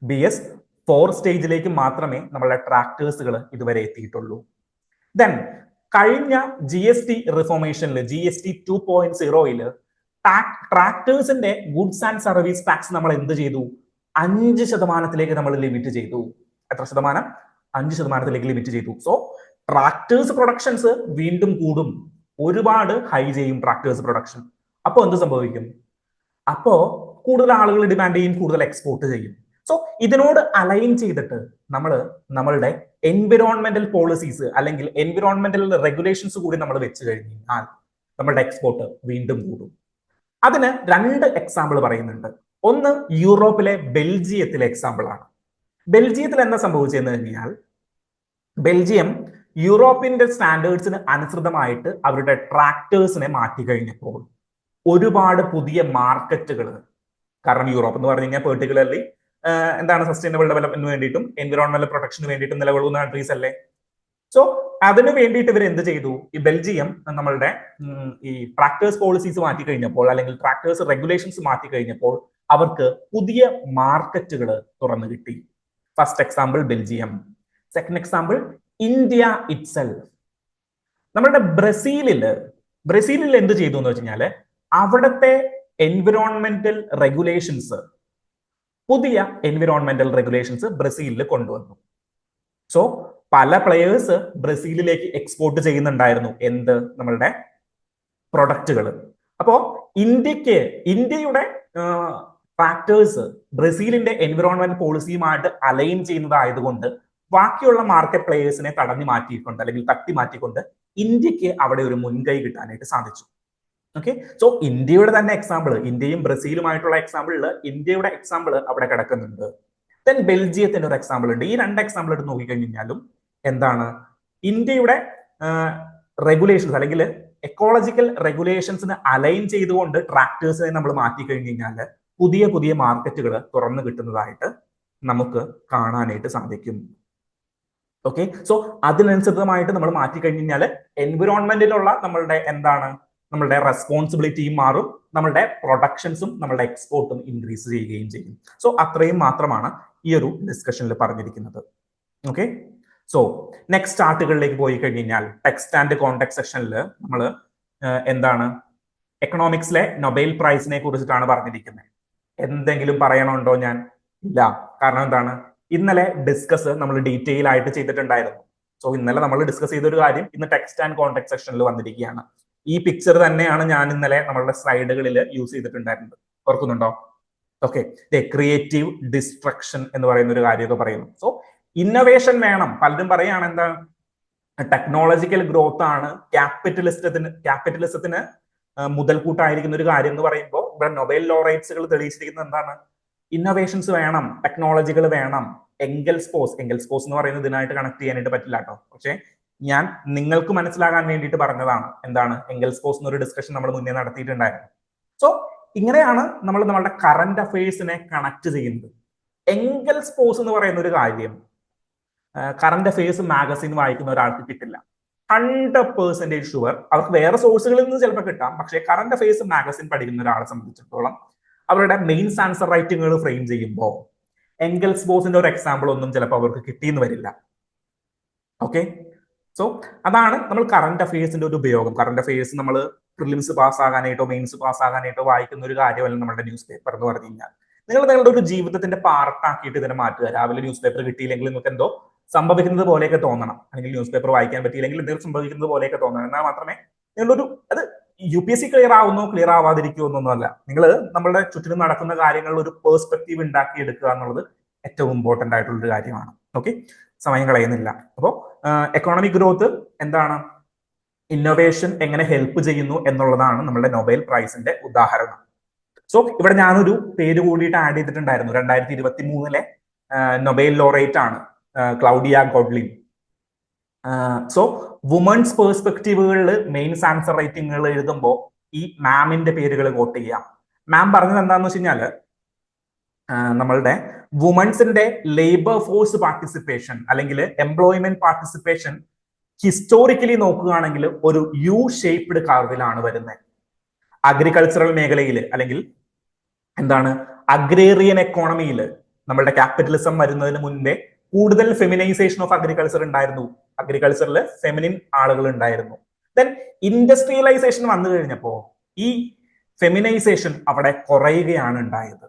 BS4 സ്റ്റേജിലേക്ക് മാത്രമേ നമ്മളുടെ ട്രാക്ടേഴ്സുകൾ ഇതുവരെ എത്തിയിട്ടുള്ളൂ. ദെൻ കഴിഞ്ഞ GST റിഫോർമേഷനിൽ GST 2.0യിൽ ട്രാക്ടേഴ്സിന്റെ ഗുഡ്സ് ആൻഡ് സർവീസ് ടാക്സ് നമ്മൾ എന്ത് ചെയ്തു? 5% നമ്മൾ ലിമിറ്റ് ചെയ്തു. എത്ര ശതമാനം? 5% ലിമിറ്റ് ചെയ്തു. സോ ട്രാക്ടേഴ്സ് പ്രൊഡക്ഷൻസ് വീണ്ടും കൂടും, ഒരുപാട് ഹൈ ചെയ്യും ട്രാക്ടേഴ്സ് പ്രൊഡക്ഷൻ. അപ്പോ എന്ത് സംഭവിക്കും? അപ്പോ കൂടുതൽ ആളുകൾ ഡിമാൻഡ് ചെയ്യും, കൂടുതൽ എക്സ്പോർട്ട് ചെയ്യും. സോ ഇതിനോട് അലൈൻ ചെയ്തിട്ട് നമ്മളുടെ എൻവിറോൺമെന്റൽ പോളിസീസ് അല്ലെങ്കിൽ എൻവിറോൺമെന്റൽ റെഗുലേഷൻസ് കൂടി നമ്മൾ വെച്ച് കഴിഞ്ഞാൽ നമ്മളുടെ എക്സ്പോർട്ട് വീണ്ടും കൂടും. അതിന് 2 എക്സാമ്പിൾ പറയുന്നുണ്ട്. ഒന്ന് യൂറോപ്പിലെ ബെൽജിയത്തിലെ എക്സാമ്പിൾ ആണ്. ബെൽജിയത്തിൽ എന്താ സംഭവിച്ചതെന്ന് കഴിഞ്ഞാൽ, ബെൽജിയം യൂറോപ്പിന്റെ സ്റ്റാൻഡേർഡ്സിന് അനുസൃതമായിട്ട് അവരുടെ ട്രാക്ടേഴ്സിനെ മാറ്റി കഴിഞ്ഞപ്പോൾ ഒരുപാട് പുതിയ മാർക്കറ്റുകൾ, കാരണം യൂറോപ്പ് എന്ന് പറഞ്ഞു കഴിഞ്ഞാൽ പെർട്ടിക്കുലർലി എന്താണ് സസ്റ്റൈനബിൾ ഡെവലപ്മെന്റിന് വേണ്ടിയിട്ടും എൻവിറോൺമെന്റൽ പ്രൊട്ടക്ഷന് വേണ്ടിയിട്ടും നിലകൊള്ളുന്ന കൺട്രീസ് അല്ലേ. സോ അതിന് വേണ്ടിയിട്ട് ഇവർ എന്ത് ചെയ്തു? ഈ ബെൽജിയം നമ്മളുടെ ഈ ട്രാക്ടേഴ്സ് പോളിസീസ് മാറ്റി കഴിഞ്ഞപ്പോൾ അല്ലെങ്കിൽ ട്രാക്ടേഴ്സ് റെഗുലേഷൻസ് മാറ്റി കഴിഞ്ഞപ്പോൾ അവർക്ക് പുതിയ മാർക്കറ്റുകൾ തുറന്നു കിട്ടി. First example Belgium. Second example India itself. നമ്മുടെ ബ്രസീലിൽ എന്ത് ചെയ്തു എന്ന് വെച്ച് കഴിഞ്ഞാല് അവിടുത്തെ എൻവിറോൺമെന്റൽ റെഗുലേഷൻസ്, പുതിയ എൻവിറോൺമെന്റൽ റെഗുലേഷൻസ് ബ്രസീലിൽ കൊണ്ടുവന്നു. സോ പല പ്ലെയേഴ്സ് ബ്രസീലിലേക്ക് എക്സ്പോർട്ട് ചെയ്യുന്നുണ്ടായിരുന്നു എന്ത്? നമ്മളുടെ പ്രൊഡക്റ്റുകൾ. അപ്പോ ഇന്ത്യയുടെ ട്രാക്ടേഴ്സ് ബ്രസീലിന്റെ എൻവിറോൺമെന്റ് പോളിസിയുമായിട്ട് അലൈൻ ചെയ്യുന്നതായതുകൊണ്ട് ബാക്കിയുള്ള മാർക്കറ്റ് പ്ലെയേഴ്സിനെ തടഞ്ഞു മാറ്റിക്കൊണ്ട് അല്ലെങ്കിൽ തട്ടി മാറ്റിക്കൊണ്ട് ഇന്ത്യക്ക് അവിടെ ഒരു മുൻകൈ കിട്ടാനായിട്ട് സാധിച്ചു. ഓക്കെ, സോ ഇന്ത്യയുടെ തന്നെ എക്സാമ്പിൾ, ഇന്ത്യയും ബ്രസീലുമായിട്ടുള്ള എക്സാമ്പിളിൽ ഇന്ത്യയുടെ എക്സാമ്പിൾ അവിടെ കിടക്കുന്നുണ്ട്. ദെൻ ബെൽജിയത്തിന്റെ ഒരു എക്സാമ്പിൾ ഉണ്ട്. ഈ 2 എക്സാമ്പിൾ എടുത്ത് നോക്കിക്കഴിഞ്ഞാലും എന്താണ്, ഇന്ത്യയുടെ റെഗുലേഷൻസ് അല്ലെങ്കിൽ എക്കോളജിക്കൽ റെഗുലേഷൻസിന് അലൈൻ ചെയ്തുകൊണ്ട് ട്രാക്ടേഴ്സിനെ നമ്മൾ മാറ്റി കഴിഞ്ഞു കഴിഞ്ഞാൽ പുതിയ പുതിയ മാർക്കറ്റുകൾ തുറന്നു കിട്ടുന്നതായിട്ട് നമുക്ക് കാണാനായിട്ട് സാധിക്കും. ഓക്കെ, സോ അതിനനുസൃതമായിട്ട് നമ്മൾ മാറ്റി കഴിഞ്ഞു കഴിഞ്ഞാൽ എൻവിറോൺമെന്റിലുള്ള നമ്മളുടെ റെസ്പോൺസിബിലിറ്റിയും മാറും, നമ്മളുടെ പ്രൊഡക്ഷൻസും നമ്മളുടെ എക്സ്പോർട്ടും ഇൻക്രീസ് ചെയ്യുകയും ചെയ്യും. സോ അത്രയും മാത്രമാണ് ഈ ഒരു ഡിസ്കഷനിൽ പറഞ്ഞിരിക്കുന്നത്. ഓക്കെ, സോ നെക്സ്റ്റ് ചാർട്ടുകളിലേക്ക് പോയി കഴിഞ്ഞാൽ ടെക്സ്റ്റ് ആൻഡ് കോണ്ടെക്സ്റ്റ് സെക്ഷനിൽ നമ്മൾ എന്താണ് എക്കണോമിക്സിലെ നൊബേൽ പ്രൈസിനെ കുറിച്ചിട്ടാണ് പറഞ്ഞിരിക്കുന്നത്. എന്തെങ്കിലും പറയണുണ്ടോ ഞാൻ? ഇല്ല. കാരണം എന്താണ്, ഇന്നലെ ഡിസ്കസ് നമ്മൾ ഡീറ്റെയിൽ ആയിട്ട് ചെയ്തിട്ടുണ്ടായിരുന്നു. സോ ഇന്നലെ നമ്മൾ ഡിസ്കസ് ചെയ്തൊരു കാര്യം ഇന്ന് ടെക്സ്റ്റ് ആൻഡ് കോണ്ടെക്സ്റ്റ് സെക്ഷനിൽ വന്നിരിക്കുകയാണ്. ഈ പിക്ചർ തന്നെയാണ് ഞാൻ ഇന്നലെ നമ്മളുടെ സ്ലൈഡുകളിൽ യൂസ് ചെയ്തിട്ടുണ്ടായിരുന്നത്. ഓർക്കുന്നുണ്ടോ? ഓക്കെ, ക്രിയേറ്റീവ് ഡിസ്ട്രക്ഷൻ എന്ന് പറയുന്ന ഒരു കാര്യമൊക്കെ പറയുന്നു. സോ ഇന്നോവേഷൻ വേണം. പലരും പറയാണ് എന്താ, ടെക്നോളജിക്കൽ ഗ്രോത്ത് ആണ് ക്യാപിറ്റലിസത്തിന് മുതൽക്കൂട്ടായിരിക്കുന്ന ഒരു കാര്യം എന്ന് പറയുമ്പോൾ ഇവിടെ നൊബേൽ ലോറേറ്റ്സുകൾ തെളിയിച്ചിരിക്കുന്നത് എന്താണ്? ഇന്നോവേഷൻസ് വേണം, ടെക്നോളജികൾ വേണം. എംഗൽസ് പോസ് എന്ന് പറയുന്നത് ഇതിനായിട്ട് കണക്ട് ചെയ്യാനായിട്ട് പറ്റില്ല കേട്ടോ. പക്ഷെ ഞാൻ നിങ്ങൾക്ക് മനസ്സിലാകാൻ വേണ്ടിയിട്ട് പറഞ്ഞതാണ്. എന്താണ് എംഗൽസ് പോസ് എന്നൊരു ഡിസ്കഷൻ നമ്മൾ മുന്നേ നടത്തിയിട്ടുണ്ടായിരുന്നു. സോ ഇങ്ങനെയാണ് നമ്മൾ നമ്മളുടെ കറന്റ് അഫയേഴ്സിനെ കണക്ട് ചെയ്യുന്നത്. എംഗൽസ് പോസ് എന്ന് പറയുന്ന ഒരു കാര്യം കറന്റ് അഫയേഴ്സ് മാഗസിൻ വായിക്കുന്ന ഒരാൾക്ക് കിട്ടില്ല. 100% ഷുവർ. അവർക്ക് വേറെ സോഴ്സുകളിൽ നിന്ന് ചിലപ്പോൾ കിട്ടാം. പക്ഷേ കറന്റ് അഫയേഴ്സ് മാഗസിൻ പഠിക്കുന്ന ഒരാളെ സംബന്ധിച്ചിടത്തോളം അവരുടെ മെയിൻസ് ആൻസർ റൈറ്റിങ്ങുകൾ ഫ്രെയിം ചെയ്യുമ്പോൾ എംഗൽസ് പോസിന്റെ ഒരു എക്സാമ്പിൾ ഒന്നും ചിലപ്പോൾ അവർക്ക് കിട്ടിയെന്ന് വരില്ല. ഓക്കെ, സോ അതാണ് നമ്മൾ കറന്റ് അഫയേഴ്സിന്റെ ഒരു ഉപയോഗം. കറന്റ് അഫയേഴ്സ് നമ്മൾ പ്രിലിംസ് പാസ്സാകാനായിട്ടോ മെയിൻസ് പാസ്സാകാനായിട്ടോ വായിക്കുന്ന ഒരു കാര്യമല്ല നമ്മുടെ ന്യൂസ് പേപ്പർ എന്ന് പറഞ്ഞു കഴിഞ്ഞാൽ. നിങ്ങൾ നിങ്ങളുടെ ഒരു ജീവിതത്തിന്റെ പാർട്ടാക്കിയിട്ട് ഇതിനെ മാറ്റുക. രാവിലെ ന്യൂസ് പേപ്പർ കിട്ടിയില്ലെങ്കിൽ നിങ്ങൾക്ക് എന്തോ സംഭവിക്കുന്നത് പോലെയൊക്കെ തോന്നണം, അല്ലെങ്കിൽ ന്യൂസ് പേപ്പർ വായിക്കാൻ പറ്റിയില്ലെങ്കിൽ എന്തെങ്കിലും സംഭവിക്കുന്നത് പോലെയൊക്കെ തോന്നണം. എന്നാൽ മാത്രമേ നിങ്ങളൊരു അത് UPSC ക്ലിയർ ആവുന്നോ ക്ലിയർ ആവാതിരിക്കുമോ എന്നൊന്നുമല്ല. നിങ്ങൾ നമ്മുടെ ചുറ്റിലും നടക്കുന്ന കാര്യങ്ങളിൽ ഒരു പേഴ്സ്പെക്റ്റീവ് ഉണ്ടാക്കി എടുക്കുക എന്നുള്ളത് ഏറ്റവും ഇമ്പോർട്ടന്റ് ആയിട്ടുള്ള ഒരു കാര്യമാണ്. ഓക്കെ, സമയം കളയുന്നില്ല. അപ്പോൾ എക്കോണമിക് ഗ്രോത്ത് എന്താണ്, ഇന്നോവേഷൻ എങ്ങനെ ഹെൽപ്പ് ചെയ്യുന്നു എന്നുള്ളതാണ് നമ്മുടെ നൊബേൽ പ്രൈസിന്റെ ഉദാഹരണം. സോ ഇവിടെ ഞാനൊരു പേര് കൂടിയിട്ട് ആഡ് ചെയ്തിട്ടുണ്ടായിരുന്നു. 2023 നൊബേൽ ലോറേറ്റ് ആണ് ക്ലൗഡിയ ഗോഡ്ലിൻ. സോ വുമൺസ് പേഴ്സ്പെക്റ്റീവുകളിൽ മെയിൻസ് ആൻസർ റൈറ്റിങ്ങുകൾ എഴുതുമ്പോൾ ഈ മാമിന്റെ പേരുകൾ കോട്ട് ചെയ്യാം. മാം പറഞ്ഞത് എന്താണെന്ന് വെച്ച് കഴിഞ്ഞാല് നമ്മളുടെ വുമൺസിന്റെ ലേബർ ഫോഴ്സ് പാർട്ടിസിപ്പേഷൻ അല്ലെങ്കിൽ എംപ്ലോയ്മെന്റ് പാർട്ടിസിപ്പേഷൻ ഹിസ്റ്റോറിക്കലി നോക്കുകയാണെങ്കിൽ ഒരു യു ഷേപ്ഡ് കർവിലാണ് വരുന്നത്. അഗ്രികൾച്ചറൽ മേഖലയിൽ അല്ലെങ്കിൽ എന്താണ് അഗ്രേറിയൻ എക്കോണമിയിൽ നമ്മളുടെ ക്യാപിറ്റലിസം വരുന്നതിന് മുൻപേ കൂടുതൽ ഫെമിനൈസേഷൻ ഓഫ് അഗ്രികൾച്ചർ ഉണ്ടായിരുന്നു. അഗ്രികൾച്ചറിൽ ഫെമിനിൻ ആളുകൾ ഉണ്ടായിരുന്നു. ദെൻ ഇൻഡസ്ട്രിയലൈസേഷൻ വന്നു കഴിഞ്ഞപ്പോ ഈ ഫെമിനൈസേഷൻ അവിടെ കുറയുകയാണ് ഉണ്ടായത്.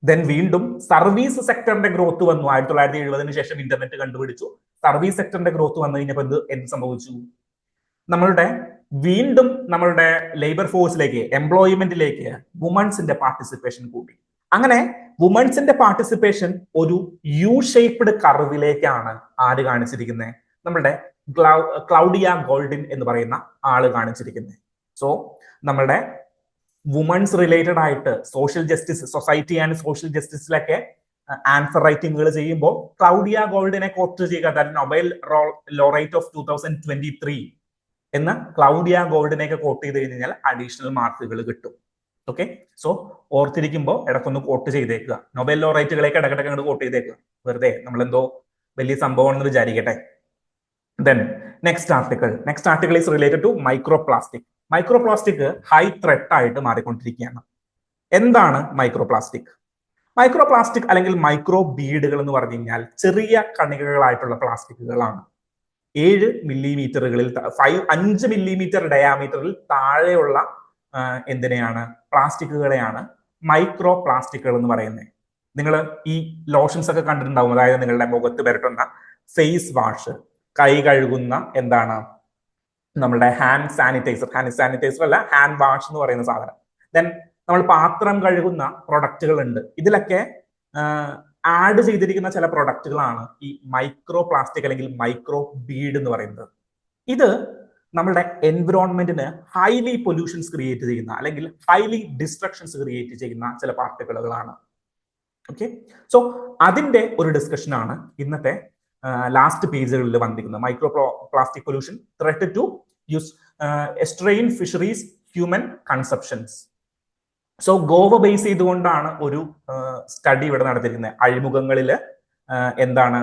ദെൻ വീണ്ടും സർവീസ് സെക്ടറിന്റെ ഗ്രോത്ത് വന്നു. 1970 ശേഷം ഇന്റർനെറ്റ് കണ്ടുപിടിച്ചു. സർവീസ് സെക്ടറിന്റെ ഗ്രോത്ത് വന്നു കഴിഞ്ഞപ്പോൾ എന്ത് സംഭവിച്ചു? വീണ്ടും നമ്മളുടെ ലേബർ ഫോഴ്സിലേക്ക് എംപ്ലോയ്മെന്റിലേക്ക് വുമൺസിന്റെ പാർട്ടിസിപ്പേഷൻ കൂടി. അങ്ങനെ വുമൺസിന്റെ പാർട്ടിസിപ്പേഷൻ ഒരു യു ഷേപ്ഡ് കർവിലേക്കാണ് ആര് കാണിച്ചിരിക്കുന്നത്? നമ്മളുടെ ക്ലൗഡിയ ഗോൾഡിൻ എന്ന് പറയുന്ന ആള് കാണിച്ചിരിക്കുന്നത്. സോ നമ്മളുടെ വുമൺസ് റിലേറ്റഡ് ആയിട്ട് social justice, society and social ജസ്റ്റിസിലൊക്കെ ആൻസർ റൈറ്റിംഗുകൾ ചെയ്യുമ്പോൾ ക്ലൗഡിയ ഗോൾഡിനെ കോട്ട് ചെയ്യുക, നൊബേൽ ലോറേറ്റ് ഓഫ് 2023 എന്ന് ക്ലൗഡിയ ഗോൾഡിനെയൊക്കെ കോട്ട് ചെയ്ത് കഴിഞ്ഞാൽ അഡീഷണൽ മാർക്കുകൾ കിട്ടും. ഓക്കെ, സോ ഓർത്തിരിക്കുമ്പോൾ ഇടക്കൊന്ന് കോട്ട് ചെയ്തേക്കുക. നൊബേൽ ലോറേറ്റുകളെയൊക്കെ ഇടക്കിടക്ക് അങ്ങോട്ട് കോട്ട് ചെയ്തേക്കുക. വെറുതെ നമ്മളെന്തോ വലിയ സംഭവം എന്ന് വിചാരിക്കട്ടെ. Then next article is related to microplastic. Microplastic high threat ആയിട്ട് മാറിക്കൊണ്ടിരിക്കുകയാണ്. എന്താണ് മൈക്രോ പ്ലാസ്റ്റിക്? മൈക്രോ പ്ലാസ്റ്റിക് അല്ലെങ്കിൽ മൈക്രോ ബീഡുകൾ എന്ന് പറഞ്ഞു കഴിഞ്ഞാൽ ചെറിയ കണികകളായിട്ടുള്ള പ്ലാസ്റ്റിക്കുകളാണ്. 7 മില്ലിമീറ്ററുകളിൽ 5 മില്ലിമീറ്റർ ഡയാമീറ്ററിൽ താഴെയുള്ള എന്തിനെയാണ്? പ്ലാസ്റ്റിക്കുകളെയാണ് മൈക്രോ പ്ലാസ്റ്റിക്കുകൾ എന്ന് പറയുന്നത്. നിങ്ങൾ ഈ ലോഷൻസ് ഒക്കെ കണ്ടിട്ടുണ്ടാവും. അതായത് നിങ്ങളുടെ മുഖത്ത് പുരട്ടുന്ന ഫേസ് വാഷ്, കൈ കഴുകുന്ന എന്താണ് നമ്മുടെ ഹാൻഡ് സാനിറ്റൈസർ അല്ല, ഹാൻഡ് വാഷ് എന്ന് പറയുന്ന സാധനം. ദെൻ നമ്മൾ പാത്രം കഴുകുന്ന പ്രൊഡക്റ്റുകൾ ഉണ്ട്. ഇതിലൊക്കെ ആഡ് ചെയ്തിരിക്കുന്ന ചില പ്രൊഡക്റ്റുകളാണ് ഈ മൈക്രോ പ്ലാസ്റ്റിക് അല്ലെങ്കിൽ മൈക്രോ ബീഡ് എന്ന് പറയുന്നത്. ഇത് നമ്മുടെ എൻവിറോൺമെന്റിന് ഹൈലി പൊല്യൂഷൻസ് ക്രിയേറ്റ് ചെയ്യുന്ന അല്ലെങ്കിൽ ഹൈലി ഡിസ്ട്രക്ഷൻസ് ക്രിയേറ്റ് ചെയ്യുന്ന ചില പാർട്ടിക്കിളുകളാണ്. ഓക്കെ, സോ അതിന്റെ ഒരു ഡിസ്കഷനാണ് ഇന്നത്തെ ലാസ്റ്റ് പേജുകളിൽ വന്നിരിക്കുന്നത്. Microplastic pollution, threat to use estuarine fisheries, human consumptions. So Goa base ചെയ്തുകൊണ്ടാണ് ഒരു സ്റ്റഡി ഇവിടെ നടത്തിയിരിക്കുന്നത്. അഴിമുഖങ്ങളിൽ എന്താണ്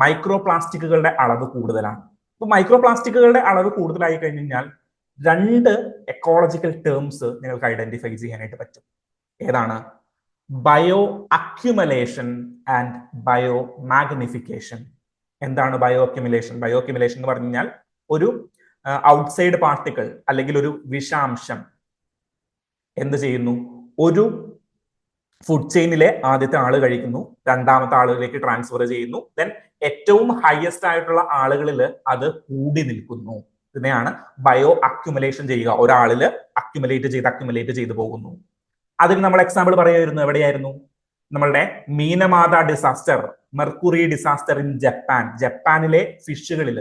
മൈക്രോ പ്ലാസ്റ്റിക്കുകളുടെ അളവ് കൂടുതലാണ്. അപ്പൊ മൈക്രോ പ്ലാസ്റ്റിക്കുകളുടെ അളവ് കൂടുതലായി കഴിഞ്ഞാൽ 2 എക്കോളജിക്കൽ ടേംസ് നിങ്ങൾക്ക് ഐഡന്റിഫൈ ചെയ്യാനായിട്ട് പറ്റും. ഏതാണ്? Bio accumulation and bio magnification. എന്താണ് ബയോ അക്യുമുലേഷൻ? ബയോ അക്യുമുലേഷൻ എന്ന് പറഞ്ഞു കഴിഞ്ഞാൽ ഒരു ഔട്ട്സൈഡ് പാർട്ടിക്കിൾ അല്ലെങ്കിൽ ഒരു വിഷാംശം എന്ത് ചെയ്യുന്നു? ഒരു ഫുഡ് ചെയിനിലെ ആദ്യത്തെ ആള് കഴിക്കുന്നു, രണ്ടാമത്തെ ആളുകളിലേക്ക് ട്രാൻസ്ഫർ ചെയ്യുന്നു. ദെൻ ഏറ്റവും ഹയസ്റ്റ് ആയിട്ടുള്ള ആളുകളിൽ അത് കൂടി നിൽക്കുന്നു. ഇതിനെയാണ് ബയോ അക്യുമുലേഷൻ ചെയ്യുക. ഒരാളില് അക്യുമുലേറ്റ് ചെയ്ത് പോകുന്നു. അതിന് നമ്മൾ എക്സാമ്പിൾ പറയുമായിരുന്നു. എവിടെയായിരുന്നു? നമ്മളുടെ മീനമാത ഡിസാസ്റ്റർ, മെർക്കുറി ഡിസാസ്റ്റർ ഇൻ ജപ്പാനിലെ ഫിഷുകളിൽ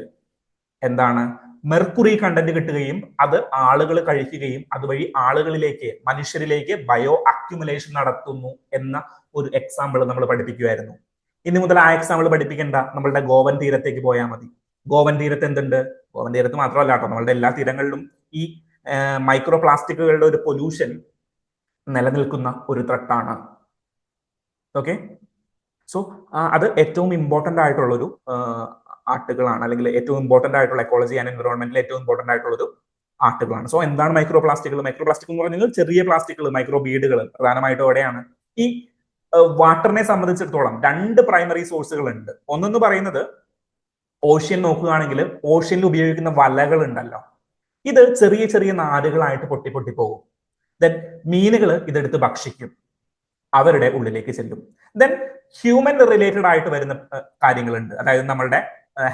എന്താണ് മെർക്കുറി കണ്ടന്റ് കിട്ടുകയും അത് ആളുകൾ കഴിക്കുകയും അതുവഴി ആളുകളിലേക്ക് മനുഷ്യരിലേക്ക് ബയോ അക്യുമുലേഷൻ നടത്തുന്നു എന്ന ഒരു എക്സാമ്പിൾ നമ്മൾ പഠിപ്പിക്കുമായിരുന്നു. ഇനി മുതൽ ആ എക്സാമ്പിൾ പഠിപ്പിക്കേണ്ട, നമ്മളുടെ ഗോവൻ തീരത്തേക്ക് പോയാൽ മതി. ഗോവൻ തീരത്ത് എന്തുണ്ട്? ഗോവൻ തീരത്ത് മാത്രമല്ല കേട്ടോ, നമ്മളുടെ എല്ലാ തീരങ്ങളിലും ഈ മൈക്രോ പ്ലാസ്റ്റിക്കുകളുടെ ഒരു പൊല്യൂഷൻ നിലനിൽക്കുന്ന ഒരു ത്രട്ടാണ്. ഓക്കെ, സോ അത് ഏറ്റവും ഇമ്പോർട്ടന്റ് ആയിട്ടുള്ള ഒരു ആർട്ടുകളാണ്, അല്ലെങ്കിൽ ഏറ്റവും ഇമ്പോർട്ടന്റ് ആയിട്ടുള്ള എക്കോളജി ആൻഡ് എൻവിറോൺമെന്റിൽ ഏറ്റവും ഇമ്പോർട്ടന്റ് ആയിട്ടുള്ള ഒരു ആർട്ടുകളാണ്. സോ എന്താണ് മൈക്രോ പ്ലാസ്റ്റിക്കുകൾ? മൈക്രോ പ്ലാസ്റ്റിക് എന്ന് പറഞ്ഞാൽ ചെറിയ പ്ലാസ്റ്റിക്കുകൾ, മൈക്രോ ബീഡുകൾ പ്രധാനമായിട്ടും എവിടെയാണ്? ഈ വാട്ടറിനെ സംബന്ധിച്ചിടത്തോളം 2 പ്രൈമറി സോഴ്സുകൾ ഉണ്ട്. ഒന്നെന്ന് പറയുന്നത് ഓഷ്യൻ നോക്കുകയാണെങ്കിൽ ഓഷ്യനിൽ ഉപയോഗിക്കുന്ന വലകൾ ഉണ്ടല്ലോ, ഇത് ചെറിയ ചെറിയ നാരുകളായിട്ട് പൊട്ടി പൊട്ടി പോകും. ദെൻ മീനുകൾ ഇതെടുത്ത് ഭക്ഷിക്കും, അവരുടെ ഉള്ളിലേക്ക് ചെല്ലും. ദെൻ ഹ്യൂമൻ റിലേറ്റഡ് ആയിട്ട് വരുന്ന കാര്യങ്ങളുണ്ട്. അതായത് നമ്മളുടെ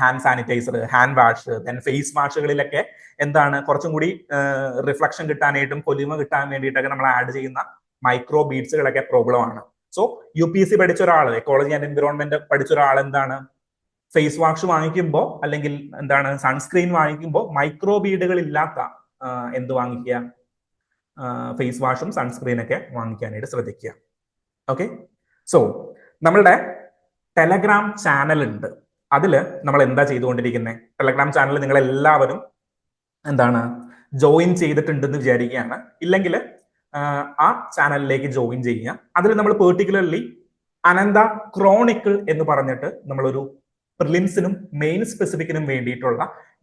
hand sanitiser, hand wash, then face വാഷുകളിലൊക്കെ എന്താണ് കുറച്ചും കൂടി റിഫ്ലക്ഷൻ കിട്ടാനായിട്ടും പൊലിമ കിട്ടാൻ വേണ്ടിയിട്ടൊക്കെ നമ്മൾ ആഡ് ചെയ്യുന്ന മൈക്രോ ബീഡ്സുകളൊക്കെ പ്രോബ്ലം ആണ്. സോ UPSC പഠിച്ച ഒരാൾ, എക്കോളജി ആൻഡ് എൻവിറോൺമെന്റ് പഠിച്ച ഒരാൾ എന്താണ് ഫേസ് വാഷ് വാങ്ങിക്കുമ്പോൾ അല്ലെങ്കിൽ എന്താണ് സൺസ്ക്രീൻ വാങ്ങിക്കുമ്പോൾ മൈക്രോ ബീഡുകൾ ഇല്ലാത്ത എന്ത് വാങ്ങിക്കുക? ഫേസ് വാഷും സൺസ്ക്രീനൊക്കെ വാങ്ങിക്കാനായിട്ട് ശ്രദ്ധിക്കുക. ഓക്കെ, സോ നമ്മളുടെ ടെലഗ്രാം ചാനൽ ഉണ്ട്. അതിൽ നമ്മൾ എന്താ ചെയ്തുകൊണ്ടിരിക്കുന്നത്? ടെലഗ്രാം ചാനൽ നിങ്ങൾ എല്ലാവരും എന്താണ് ജോയിൻ ചെയ്തിട്ടുണ്ടെന്ന് വിചാരിക്കുകയാണ്. ഇല്ലെങ്കിൽ ആ ചാനലിലേക്ക് ജോയിൻ ചെയ്യുക. അതിൽ നമ്മൾ പെർട്ടിക്കുലർലി അനന്ത ക്രോണിക്കിൾ എന്ന് പറഞ്ഞിട്ട് നമ്മളൊരു പ്രിലിംസിനും മെയിൻ സ്പെസിഫിക്കിനും വേണ്ടിയിട്ടുള്ള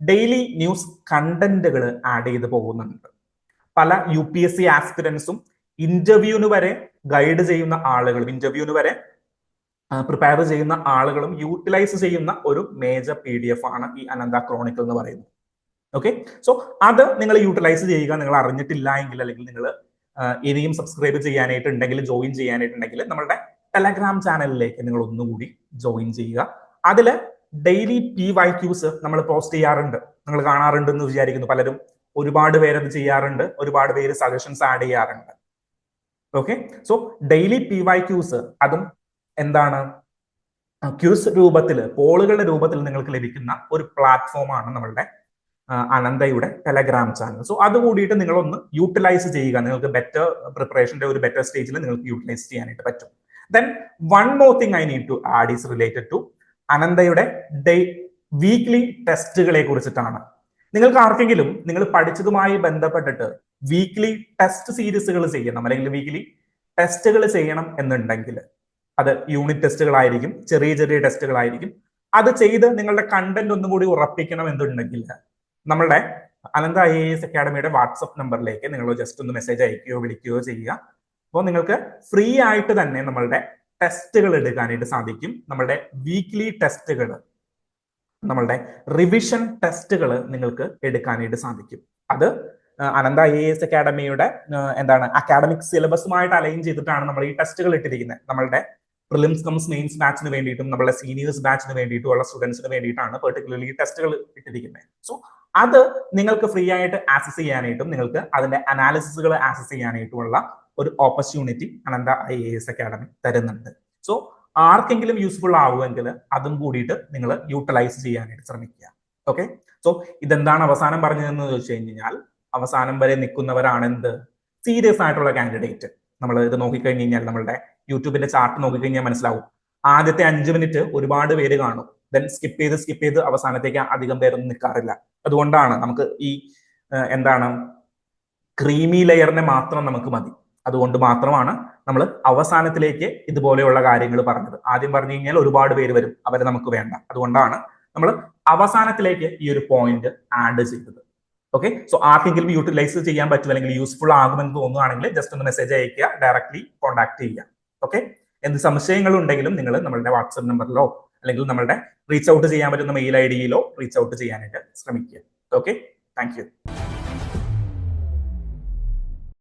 ഡെയിലി ന്യൂസ് കണ്ടന്റുകൾ ആഡ് ചെയ്ത് പോകുന്നുണ്ട്. പല UPSC ആസ്പിരൻസും ഇന്റർവ്യൂവിന് വരെ ഗൈഡ് ചെയ്യുന്ന ആളുകളും ഇന്റർവ്യൂവിന് വരെ പ്രിപ്പയർ ചെയ്യുന്ന ആളുകളും യൂട്ടിലൈസ് ചെയ്യുന്ന ഒരു മേജർ PDF ആണ് ഈ അനന്ത ക്രോണിക്കിൾ എന്ന് പറയുന്നത്. ഓക്കെ, സോ അത് നിങ്ങൾ യൂട്ടിലൈസ് ചെയ്യുക. നിങ്ങൾ അറിഞ്ഞിട്ടില്ല എങ്കിൽ, അല്ലെങ്കിൽ നിങ്ങൾ ഇനിയും സബ്സ്ക്രൈബ് ചെയ്യാനായിട്ടുണ്ടെങ്കിൽ, ജോയിൻ ചെയ്യാനായിട്ടുണ്ടെങ്കിൽ നമ്മളുടെ ടെലഗ്രാം ചാനലിലേക്ക് നിങ്ങൾ ഒന്നുകൂടി ജോയിൻ ചെയ്യുക. അതില് ഡെയിലി PYQs നമ്മൾ പോസ്റ്റ് ചെയ്യാറുണ്ട്. നിങ്ങൾ കാണാറുണ്ടെന്ന് വിചാരിക്കുന്നു. പലരും ഒരുപാട് പേര് അത് ചെയ്യാറുണ്ട്, ഒരുപാട് പേര് സജഷൻസ് ആഡ് ചെയ്യാറുണ്ട്. ഓക്കെ, സോ ഡെയിലി PYQs അതും എന്താണ് ക്യൂസ് രൂപത്തിൽ, പോളുകളുടെ രൂപത്തിൽ നിങ്ങൾക്ക് ലഭിക്കുന്ന ഒരു പ്ലാറ്റ്ഫോമാണ് നമ്മളുടെ അനന്തയുടെ ടെലഗ്രാം ചാനൽ. സോ അത് കൂടിയിട്ട് നിങ്ങളൊന്ന് യൂട്ടിലൈസ് ചെയ്യുക. നിങ്ങൾക്ക് ബെറ്റർ പ്രിപ്പറേഷന്റെ ഒരു ബെറ്റർ സ്റ്റേജിൽ നിങ്ങൾക്ക് യൂട്ടിലൈസ് ചെയ്യാനായിട്ട് പറ്റും. Then one more thing I need to add is related to അനന്തയുടെ വീക്ക്ലി ടെസ്റ്റുകളെ കുറിച്ചിട്ടാണ്. നിങ്ങൾക്ക് ആർക്കെങ്കിലും നിങ്ങൾ പഠിച്ചതുമായി ബന്ധപ്പെട്ടിട്ട് വീക്ക്ലി ടെസ്റ്റ് സീരീസുകൾ ചെയ്യണം, അല്ലെങ്കിൽ വീക്ക്ലി ടെസ്റ്റുകൾ ചെയ്യണം എന്നുണ്ടെങ്കിൽ, അത് യൂണിറ്റ് ടെസ്റ്റുകളായിരിക്കും, ചെറിയ ചെറിയ ടെസ്റ്റുകളായിരിക്കും. അത് ചെയ്ത് നിങ്ങളുടെ കണ്ടന്റ് ഒന്നും കൂടി ഉറപ്പിക്കണം എന്നുണ്ടെങ്കിൽ നമ്മളുടെ അനന്ത IAS അക്കാഡമിയുടെ വാട്സപ്പ് നമ്പറിലേക്ക് നിങ്ങൾ ജസ്റ്റ് ഒന്ന് മെസ്സേജ് അയക്കുകയോ വിളിക്കുകയോ ചെയ്യുക. അപ്പോൾ നിങ്ങൾക്ക് ഫ്രീ ആയിട്ട് തന്നെ നമ്മളുടെ ടെസ്റ്റുകൾ എടുക്കാനായിട്ട് സാധിക്കും. നമ്മളുടെ വീക്ക്ലി ടെസ്റ്റുകൾ, നമ്മളുടെ റിവിഷൻ ടെസ്റ്റുകൾ നിങ്ങൾക്ക് എടുക്കാനായിട്ട് സാധിക്കും. അത് അനന്ത IAS അക്കാഡമിയുടെ എന്താണ് അക്കാഡമിക് സിലബസുമായിട്ട് അലൈൻ ചെയ്തിട്ടാണ് നമ്മൾ ഈ ടെസ്റ്റുകൾ ഇട്ടിരിക്കുന്നത്. നമ്മളുടെ പ്രിലിംസ് കംസ് മെയിൻസ് ബാച്ചിന് വേണ്ടിയിട്ടും നമ്മുടെ സീനിയേഴ്സ് ബാച്ചിന് വേണ്ടിയിട്ടുള്ള സ്റ്റുഡൻസിന് വേണ്ടിയിട്ടാണ് പെർട്ടിക്കുലർലി ടെസ്റ്റുകൾ ഇട്ടിരിക്കുന്നത്. സോ അത് നിങ്ങൾക്ക് ഫ്രീ ആയിട്ട് ആക്സസ് ചെയ്യാനായിട്ടും നിങ്ങൾക്ക് അതിന്റെ അനാലിസിസുകൾ ആക്സസ് ചെയ്യാനായിട്ടുമുള്ള ഒരു ഓപ്പർച്യൂണിറ്റി അനന്ത IAS അക്കാഡമി തരുന്നുണ്ട്. സോ ആർക്കെങ്കിലും യൂസ്ഫുൾ ആവുമെങ്കിൽ അതും കൂടിയിട്ട് നിങ്ങൾ യൂട്ടിലൈസ് ചെയ്യാനായിട്ട് ശ്രമിക്കുക. ഓക്കെ, സോ ഇതെന്താണ് അവസാനം പറഞ്ഞതെന്ന് ചോദിച്ചു കഴിഞ്ഞാൽ, അവസാനം വരെ നിൽക്കുന്നവരാണ് എന്ത് സീരിയസ് ആയിട്ടുള്ള കാൻഡിഡേറ്റ്. നമ്മൾ ഇത് നോക്കിക്കഴിഞ്ഞ് കഴിഞ്ഞാൽ നമ്മളുടെ യൂട്യൂബിന്റെ ചാർട്ട് നോക്കിക്കഴിഞ്ഞാൽ മനസ്സിലാവും. ആദ്യത്തെ 5 മിനിറ്റ് ഒരുപാട് പേര് കാണും, ദെൻ സ്കിപ്പ് ചെയ്ത് അവസാനത്തേക്ക് അധികം പേരൊന്നും നിൽക്കാറില്ല. അതുകൊണ്ടാണ് നമുക്ക് ഈ എന്താണ് ക്രീമി ലെയറിനെ മാത്രം നമുക്ക് മതി. അതുകൊണ്ട് മാത്രമാണ് നമ്മൾ അവസാനത്തിലേക്ക് ഇതുപോലെയുള്ള കാര്യങ്ങൾ പറഞ്ഞത്. ആദ്യം പറഞ്ഞു കഴിഞ്ഞാൽ ഒരുപാട് പേര് വരും, അവരെ നമുക്ക് വേണ്ട. അതുകൊണ്ടാണ് നമ്മൾ അവസാനത്തിലേക്ക് ഈ ഒരു പോയിന്റ് ആഡ് ചെയ്തത്. ഓക്കെ, സോ ആർക്കെങ്കിലും യൂട്ടിലൈസ് ചെയ്യാൻ പറ്റും അല്ലെങ്കിൽ യൂസ്ഫുൾ ആകുമെന്ന് തോന്നുകയാണെങ്കിൽ ജസ്റ്റ് ഒന്ന് മെസ്സേജ് അയക്കുക, ഡയറക്ട്ലി കോൺടാക്ട് ചെയ്യുക. ഓക്കെ, എന്ത് സംശയങ്ങളുണ്ടെങ്കിലും നിങ്ങൾ നമ്മളുടെ വാട്സ്ആപ്പ് നമ്പറിലോ അല്ലെങ്കിൽ നമ്മളുടെ റീച്ച് ഔട്ട് ചെയ്യാൻ പറ്റുന്ന മെയിൽ ID റീച്ച് ഔട്ട് ചെയ്യാനായിട്ട് ശ്രമിക്കുക. Okay, thank you.